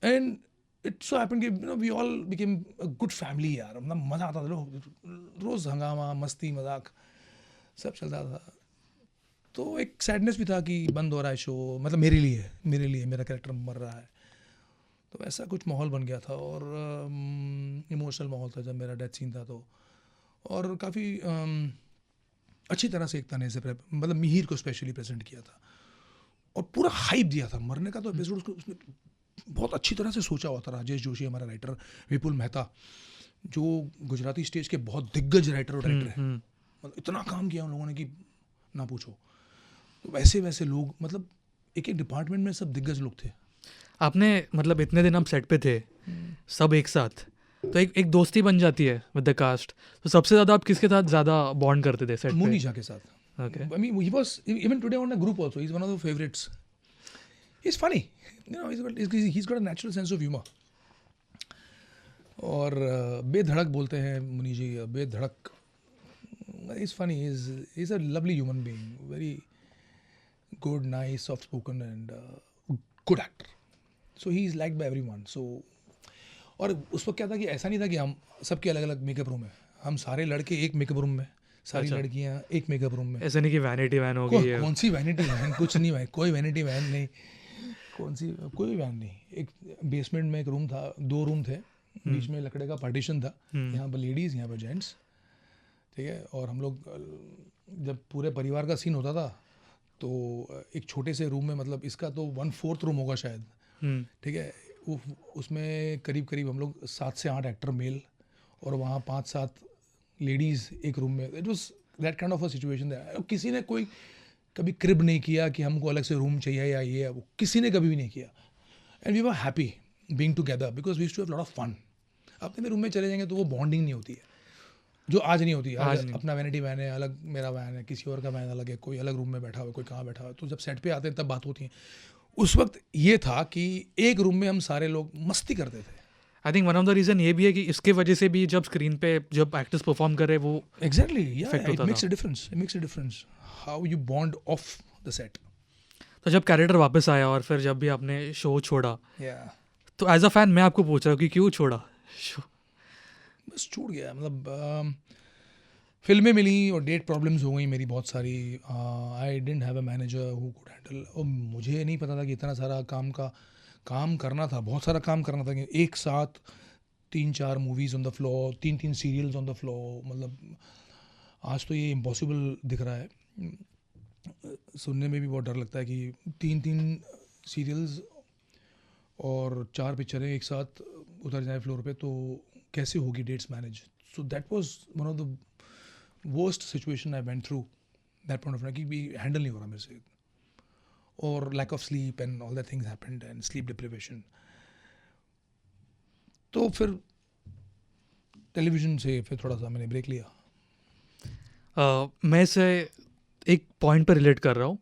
and it so happened that you know we all became a good family यार, मतलब मज़ा आता था, रोज़ हंगामा मस्ती मजाक सब चलता था। तो एक सैडनेस भी था कि बंद हो रहा है शो, मतलब मेरे लिए मेरा कैरेक्टर मर रहा है, तो ऐसा कुछ माहौल बन गया था, और इमोशनल माहौल था जब मेरा डेथ सीन था तो, और काफ़ी अच्छी तरह से एकता ने इसे मतलब मिहिर को स्पेशली प्रेजेंट किया था, और पूरा हाइप दिया था मरने का। तो एपिसोड उसने बहुत अच्छी तरह से सोचा हुआ था। राजेश जोशी हमारा राइटर, विपुल मेहता जो गुजराती स्टेज के बहुत दिग्गज राइटर और डायरेक्टर हैं, मतलब इतना काम किया उन लोगों ने कि ना पूछो। तो वैसे वैसे लोग, मतलब एक एक डिपार्टमेंट में सब दिग्गज लोग थे। आपने मतलब इतने दिन हम सेट पे थे सब एक साथ, तो एक दोस्ती बन जाती है विद द कास्ट। तो सबसे ज़्यादा आप किसके साथ ज़्यादा बॉन्ड करते थे सेट पे? मुनी झा के साथ। Okay. I mean, he was even today on a group also. He's one of the favorites. He's funny, you know. He's got a natural sense of humor. और बेधड़क बोलते हैं मुनी जी, बेधड़क। He's funny. He's a lovely human being. Very good, nice, soft spoken, and good actor. So he is liked by everyone. So और उस वक्त क्या था कि ऐसा नहीं था कि हम सबके अलग अलग मेकअप रूम है, हम सारे लड़के एक मेकअप रूम में, सारी लड़कियां एक मेकअप रूम में। ऐसा नहीं कि वैनिटी वैन हो गई है। कौन सी वैनिटी वैन, कुछ नहीं, कोई वैनिटी वैन नहीं, कोई वैन नहीं। एक बेसमेंट में एक रूम था, 2 रूम थे, बीच में लकड़े का पार्टीशन था, यहाँ पर लेडीज़ यहाँ पर जेंट्स, ठीक है। और हम लोग जब पूरे परिवार का सीन होता था तो एक छोटे से रूम में, मतलब इसका तो 1/4 रूम होगा शायद, ठीक है, उसमें करीब करीब हम लोग 7 से 8 एक्टर मेल, और वहाँ 5-7 लेडीज़ एक रूम में। It was that kind of a situation. किसी ने कोई कभी क्रिब नहीं किया कि हमको अलग से रूम चाहिए या ये, वो किसी ने कभी भी नहीं किया। And we were happy being together because we used to have lot of fun. अपने में रूम में चले जाएंगे तो वो बॉन्डिंग नहीं होती है, जो आज नहीं होती है। अपना वैनिटी वैन है, अलग मेरा वैन है, किसी और का वैन अलग है, कोई अलग रूम में बैठा हुआ, कोई कहाँ बैठा हुआ। तो जब सेट पे आते हैं तब बात होती है। उस वक्त ये था कि एक रूम में हम सारे लोग मस्ती करते थे। I think one of the reason ये भी है कि इसके वजह से भी जब स्क्रीन पे जब एक्टर्स परफॉर्म कर रहे वो exactly, it makes a difference how you bond of the set. तो जब कैरेक्टर वापस आया और फिर जब भी आपने शो छोड़ा, तो एज अ फैन मैं आपको पूछ रहा हूँ कि क्यों छोड़ा शो? बस छूट गया, मतलब फिल्में मिली और डेट प्रॉब्लम्स हो गई मेरी बहुत सारी। I didn't have a manager who could handle, और मुझे नहीं पता था कि इतना सारा काम करना था, बहुत सारा काम करना था कि एक साथ 3-4 movies on the floor, 3-3 serials on the floor, मतलब आज तो ये इम्पॉसिबल दिख रहा है, सुनने में भी बहुत डर लगता है कि 3 सीरियल्स और 4 पिक्चरें एक साथ उतर जाए फ्लोर पे, तो कैसे होगी dates manage. So that was one of the worst situation I went through that point of time, कि भी हैंडल नहीं हो रहा मेरे से, और lack of sleep and all that things happened and sleep deprivation. तो फिर टेलीविज़न से फिर थोड़ा सा मैंने ब्रेक लिया. मैं इसे एक पॉइंट पर रिलेट कर रहा हूँ.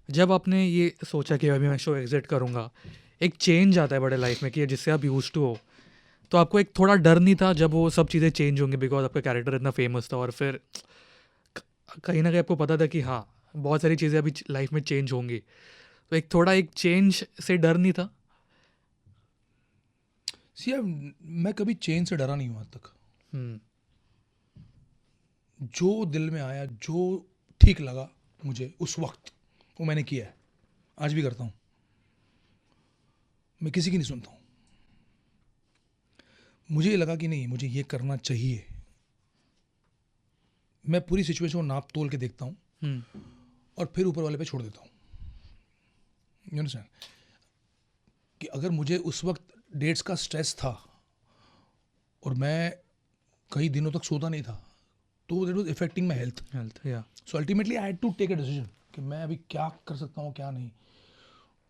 जब आपने ये सोचा कि अभी मैं शो एग्जिट करूँगा, एक चेंज आता है बड़े लाइफ में कि जिससे आप यूज टू हो, तो आपको एक थोड़ा डर नहीं था जब वो सब चीज़ें चेंज होंगी, बिकॉज आपका कैरेक्टर इतना फेमस था, और फिर कहीं ना कहीं आपको पता था कि हाँ बहुत सारी चीज़ें अभी लाइफ में चेंज होंगी, तो एक थोड़ा एक चेंज से डर नहीं था? सी मैं कभी चेंज से डरा नहीं हूँ आज तक. जो दिल में आया, जो ठीक लगा मुझे उस वक्त, वो मैंने किया है. आज भी करता हूँ. मैं किसी की नहीं सुनता हूँ. मुझे ये लगा कि नहीं, मुझे ये करना चाहिए, मैं पूरी सिचुएशन को नाप तोल के देखता हूँ और फिर ऊपर वाले पे छोड़ देता हूँ. You understand? कि अगर मुझे उस वक्त डेट्स का स्ट्रेस था और मैं कई दिनों तक सोता नहीं था, तो that was affecting my health. या so ultimately I had to take a decision कि मैं अभी क्या कर सकता हूँ क्या नहीं.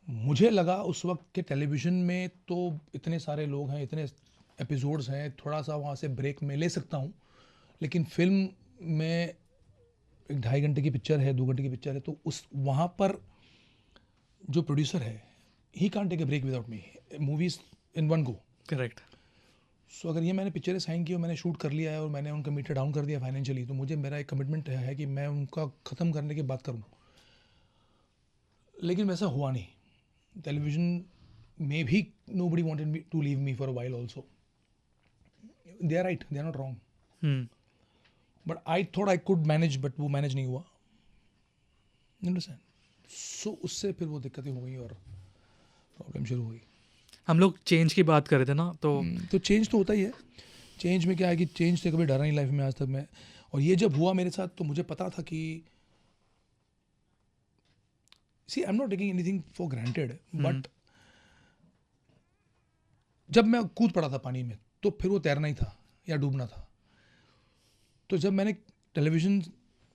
मुझे लगा उस वक्त के टेलीविज़न में तो इतने सारे लोग हैं, इतने एपिसोड्स हैं, थोड़ा सा वहाँ से ब्रेक में ले सकता हूँ, लेकिन फिल्म में 2.5 घंटे की पिक्चर है, 2 घंटे की पिक्चर है, तो उस वहाँ पर जो प्रोड्यूसर है, he can't take a break without me. Movies in one go. Correct. So अगर ये मैंने पिक्चरें साइन की और मैंने शूट कर लिया है और मैंने उनका मीटर डाउन कर दिया फाइनेंशियली, तो मुझे मेरा एक कमिटमेंट है कि मैं उनका ख़त्म करने की बात करूँ. लेकिन वैसा हुआ नहीं. टेलीविज़न में भी nobody wanted me to leave me for a while also. They are right, they are not wrong. But I thought I could manage, but वो मैनेज नहीं हुआ. You understand? So उससे फिर वो दिक्कतें हो गई और प्रॉब्लम शुरू हुई. हम लोग चेंज की बात कर रहे थे ना, तो चेंज तो होता ही है. चेंज में क्या है कि चेंज से कभी डरा नहीं लाइफ में आज तक मैं. और ये जब हुआ मेरे साथ तो मुझे पता था कि see I am not taking anything for granted, but जब मैं कूद पड़ा था पानी में तो फिर वो तैरना ही था या डूबना था. तो जब मैंने टेलीविज़न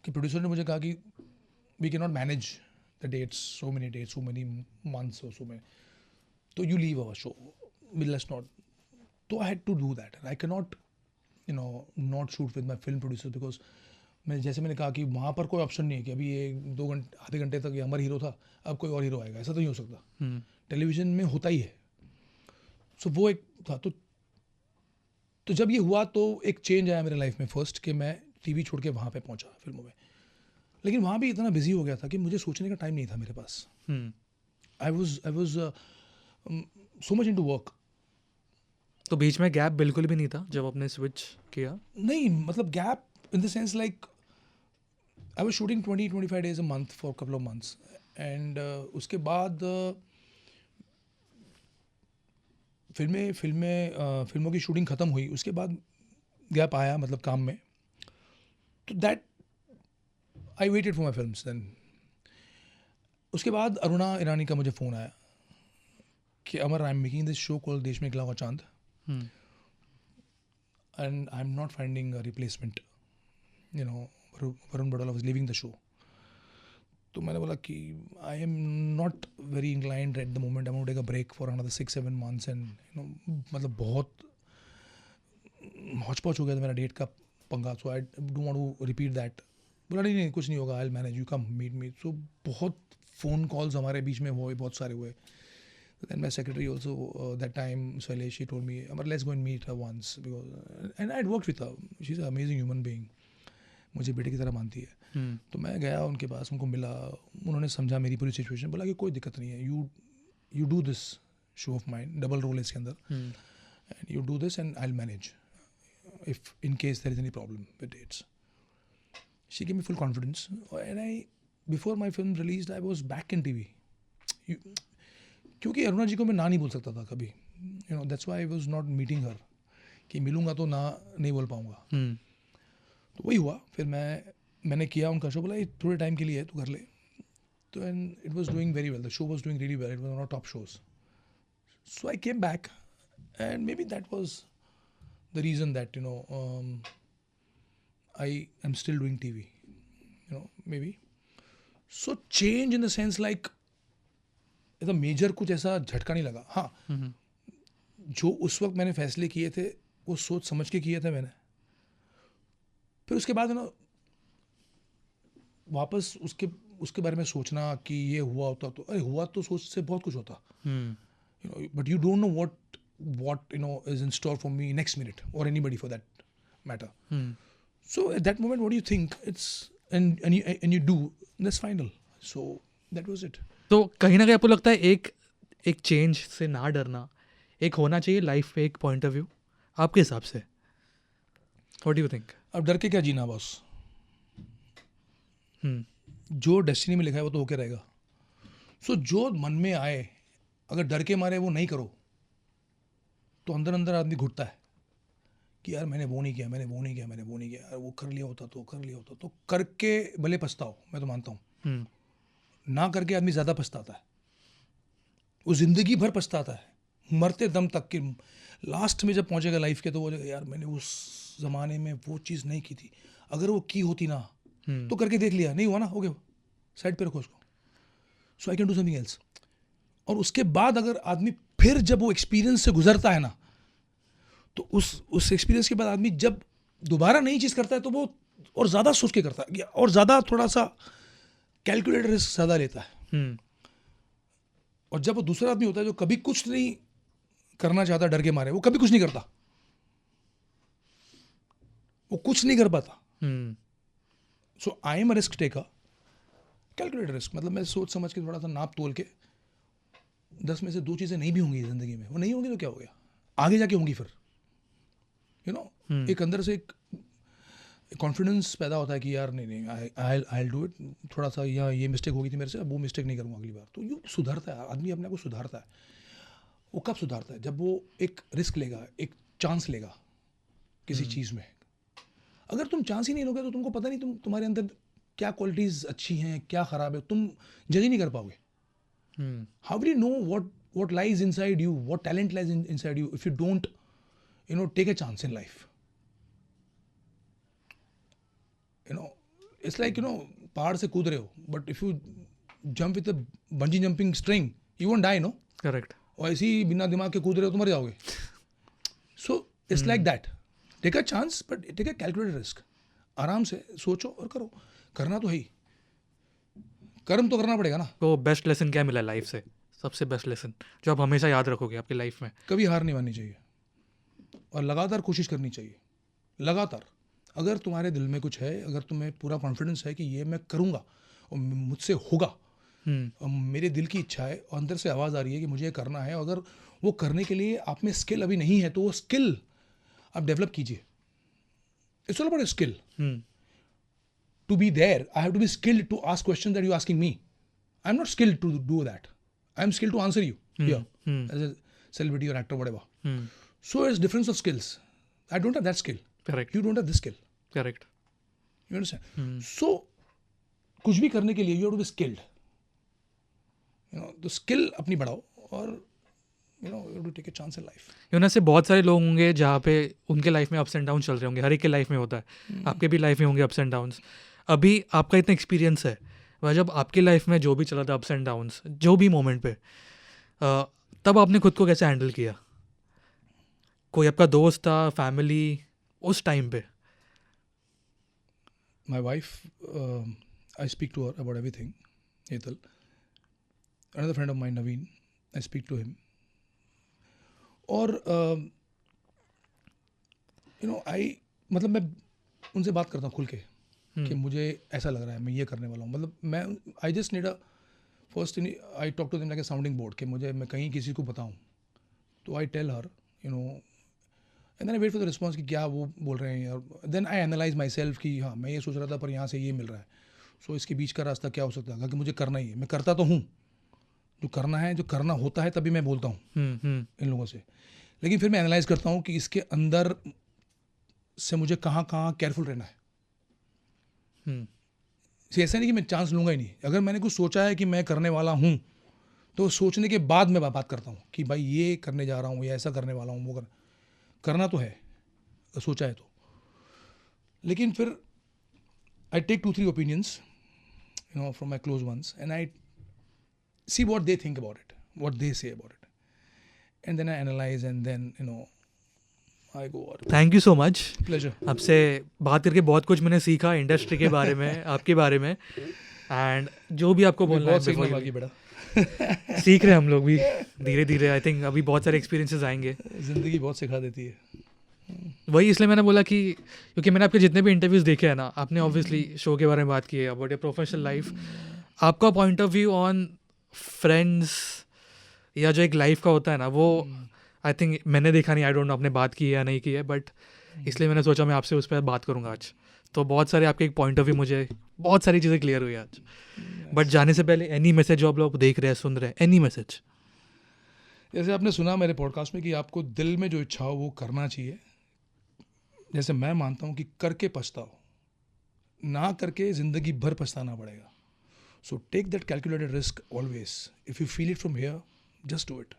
के प्रोड्यूसर ने मुझे कहा कि we can not manage the dates, so many dates, so many months, so many, तो you leave our show, let's not. तो I had to do that. I can not not shoot with my film producer, because मैंने कहा कि वहाँ पर कोई ऑप्शन नहीं है कि अभी ये 2 घंटे आधे घंटे तक ये अमर हीरो था, अब कोई और हीरो आएगा, ऐसा तो नहीं हो सकता. टेलीविज़न में होता ही है. सो वो एक था. तो जब ये हुआ तो एक चेंज आया मेरे लाइफ में फर्स्ट, कि मैं टीवी छोड़ के वहाँ पे पहुँचा फिल्मों में. लेकिन वहाँ भी इतना बिजी हो गया था कि मुझे सोचने का टाइम नहीं था मेरे पास. I was so much into work. तो बीच में गैप बिल्कुल भी नहीं था जब आपने स्विच किया? नहीं, मतलब gap in the sense like I was shooting 20-25 days a month for a couple of months, and उसके बाद फिल्मों की शूटिंग ख़त्म हुई. उसके बाद गैप आया, मतलब काम में. तो that I waited for my films. Then उसके बाद अरुणा ईरानी का मुझे फ़ोन आया कि Amar, I am making this show called देश में इकलौता चांद, and I am not finding a replacement. You know, Varun Badola was leaving the show. तो मैंने बोला कि I am not very inclined at the moment, I want to take a break for another 6-7 months, and you know, मतलब बहुत हौच-पौच हो गया था मेरा डेट का पंगा. So I don't want to repeat that. बोला नहीं कुछ नहीं होगा, I will manage, you come meet me. So बहुत फ़ोन कॉल्स हमारे बीच में हुए, बहुत सारे हुए. Then my secretary also, that time, Shailesh, she told me, Amar, let's go and meet her once. And I had worked with her. She's an amazing human being. मुझे बेटे की तरह मानती है. तो मैं गया उनके पास, उनको मिला. उन्होंने समझा मेरी पूरी सिचुएशन, बोला कि कोई दिक्कत नहीं है, you do this show of mine, double role है इसके अंदर, and you do this and I will manage if in case there is any problem with dates. She give me full confidence, and I before my film release I was back in TV. क्योंकि अरुणा जी को मैं ना नहीं बोल सकता था कभी. You know, that's why I was not meeting her, कि मिलूंगा तो ना नहीं बोल पाऊंगा. तो वही हुआ। फिर मैंने किया उनका शो, बोला ये थोड़े टाइम के लिए है तो कर ले। तो and it was doing very well, the show was doing really well, it was one of top shows. So I came back and may be that was the reason that I am still doing TV, maybe. So change in the sense like ऐसा मेजर कुछ ऐसा झटका नहीं लगा। हाँ, जो उस वक्त मैंने फैसले किए थे वो सोच समझ के किए थे मैंने। फिर उसके बाद वापस उसके बारे में सोचना कि ये हुआ होता तो, अरे हुआ तो सोच से बहुत कुछ होता, but you don't know what is in store for me next minute or anybody for that matter. So at that moment, what do you think? It's and you do, that's final. So that was it. तो कहीं ना कहीं आपको लगता है एक चेंज से ना डरना, एक होना चाहिए लाइफ पे एक पॉइंट ऑफ व्यू आपके हिसाब से? What do you think? अब डर के क्या जीना बॉस? जो डेस्टिनी में लिखा है वो तो होके रहेगा। सो जो मन में आए, अगर डर के मारे वो नहीं करो तो अंदर अंदर आदमी घुटता है कि यार मैंने वो नहीं किया, यार वो कर लिया होता तो करके भले पछताओ, मैं तो मानता हूँ। ना करके आदमी ज़्यादा पछताता है, वो ज़िंदगी भर पछताता है, मरते दम तक कि लास्ट में जब पहुँचेगा लाइफ के तो वो यार मैंने उस ज़माने में वो चीज़ नहीं की थी, अगर वो की होती ना तो करके देख लिया, नहीं हुआ ना, हो गया, साइड पे रखो उसको, so I can do something else. और उसके बाद अगर आदमी फिर जब वो एक्सपीरियंस से गुजरता है ना, तो उस एक्सपीरियंस के बाद आदमी जब दोबारा नई चीज़ करता है तो वो और ज़्यादा सोच के करता है और ज़्यादा थोड़ा सा कैलकुलेटेड रिस्क ज़्यादा लेता है। और जब वो दूसरा आदमी होता है जो कभी कुछ नहीं करना चाहता डर के मारे, वो कभी कुछ नहीं करता, वो कुछ नहीं कर पाता। So I am a risk taker, calculated risk, मतलब मैं सोच समझ के थोड़ा सा नाप तोल के 10 में से 2 चीज़ें नहीं भी होंगी ज़िंदगी में, वो नहीं होंगी तो क्या हो गया, आगे जाके होंगी फिर, एक अंदर से एक कॉन्फिडेंस पैदा होता है कि यार नहीं आई डू इट, थोड़ा सा ये मिस्टेक हो गई थी मेरे से, अब वो मिस्टेक नहीं करूँगा अगली बार। तो ये सुधरता है आदमी, अपने आप को सुधारता है। वो कब सुधारता है? जब वो एक रिस्क लेगा, एक चांस लेगा किसी चीज़ में। अगर तुम चांस ही नहीं लोगे तो तुमको पता नहीं तुम्हारे अंदर क्या क्वालिटीज़ अच्छी हैं, क्या ख़राब है, तुम जज ही नहीं कर पाओगे। How will you know what lies inside you, what talent lies inside you if you don't take a chance in life? It's like पहाड़ से कूद रहे हो, but if you jump with a bungee jumping string you won't die, no? Correct. और ऐसे ही बिना दिमाग के कूद रहे हो तो मर जाओगे। So it's like that, take a chance but take a calculated risk। आराम से सोचो और करो, करना तो है ही, कर्म तो करना पड़ेगा ना। तो बेस्ट लेसन क्या मिला लाइफ से? सबसे बेस्ट लेसन जो आप हमेशा याद रखोगे आपकी लाइफ में? कभी हार नहीं माननी चाहिए और लगातार कोशिश करनी चाहिए, लगातार। अगर तुम्हारे दिल में कुछ है, अगर तुम्हें पूरा कॉन्फिडेंस है कि ये मैं करूँगा और मुझसे होगा, और मेरे दिल की इच्छा है और अंदर से आवाज़ आ रही है कि मुझे ये करना है, अगर वो करने के लिए आप में स्किल अभी नहीं है तो वो स्किल आप डेवलप कीजिए। It's all about skill. To be there I have to be skilled to ask question that you asking me. I am not skilled to do that, I am skilled to answer you as a celebrity or actor, whatever. So it's difference of skills. I don't have that skill. Correct. You don't have this skill. Correct. You understand? So कुछ भी करने के लिए you have to be skilled. तो skill अपनी बढ़ाओ और you have to take a chance in life. से बहुत सारे लोग होंगे जहाँ पे उनके लाइफ में अप्स एंड डाउन चल रहे होंगे, हर एक के लाइफ में होता है, आपके भी लाइफ में होंगे अप्स एंड डाउन्स। अभी आपका इतना एक्सपीरियंस है, वह जब आपकी लाइफ में जो भी चला था अप्स एंड डाउन्स, जो भी मोमेंट पे, तब आपने खुद को कैसे हैंडल किया? कोई आपका दोस्त था, फैमिली उस टाइम पे? My wife, I speak to her about everything. Hetal. Another friend of mine, Naveen, I speak to him. और मतलब मैं उनसे बात करता हूँ खुल के कि मुझे ऐसा लग रहा है, मैं ये करने वाला हूँ। मतलब मैं I just need first I talk to them like a sounding board कि मैं कहीं किसी को बताऊँ तो I tell her and then I wait for the response कि क्या वो बोल रहे हैं, और then I analyse myself कि हाँ मैं ये सोच रहा था पर यहाँ से ये मिल रहा है, सो इसके बीच का रास्ता क्या हो सकता है, कि मुझे करना ही है। मैं करता तो हूँ, जो करना है, जो करना होता है तभी मैं बोलता हूँ इन लोगों से, लेकिन फिर मैं एनालाइज करता हूँ कि इसके अंदर से मुझे कहाँ केयरफुल रहना है, ऐसा नहीं कि मैं चांस लूँगा ही नहीं, अगर मैंने कुछ सोचा है कि मैं करने वाला हूँ तो सोचने के बाद मैं बात करता हूँ कि भाई ये करने जा रहा हूँ या ऐसा करने वाला हूँ, वो करना तो है, सोचा है तो। लेकिन फिर I take 2-3 opinions from my close ones and I see what they think about it, what they say about it, and then I analyze and then I go on. Thank you so much. Pleasure. आपसे बात करके बहुत कुछ मैंने सीखा इंडस्ट्री के बारे में, आपके बारे में, एंड जो भी आपको बोलना है सीखना बाकी बेटा। सीख रहे हैं हम लोग भी धीरे धीरे। आई थिंक अभी बहुत सारे एक्सपीरियंसेस आएंगे, जिंदगी बहुत सिखा देती है। वही इसलिए मैंने बोला कि क्योंकि मैंने आपके जितने भी इंटरव्यूज़ देखे हैं ना, आपने ऑब्वियसली शो के बारे में बात की है, अबाउट योर प्रोफेशनल लाइफ, आपका point of view on friends या जो एक लाइफ का होता है ना, वो आई थिंक मैंने देखा नहीं, आई डोंट नो आपने बात की है या नहीं की है, बट इसलिए मैंने सोचा मैं आपसे उस पर बात करूँगा आज। तो बहुत सारे आपके एक पॉइंट ऑफ व्यू, मुझे बहुत सारी चीज़ें क्लियर हुई आज। बट जाने से पहले एनी मैसेज जो आप लोग देख रहे हैं, सुन रहे हैं, एनी मैसेज? जैसे आपने सुना मेरे पॉडकास्ट में कि आपको दिल में जो इच्छा हो वो करना चाहिए। जैसे मैं मानता हूँ कि करके पछताओ, ना करके ज़िंदगी भर पछताना पड़ेगा। So take that calculated risk always. If you feel it from here, just do it.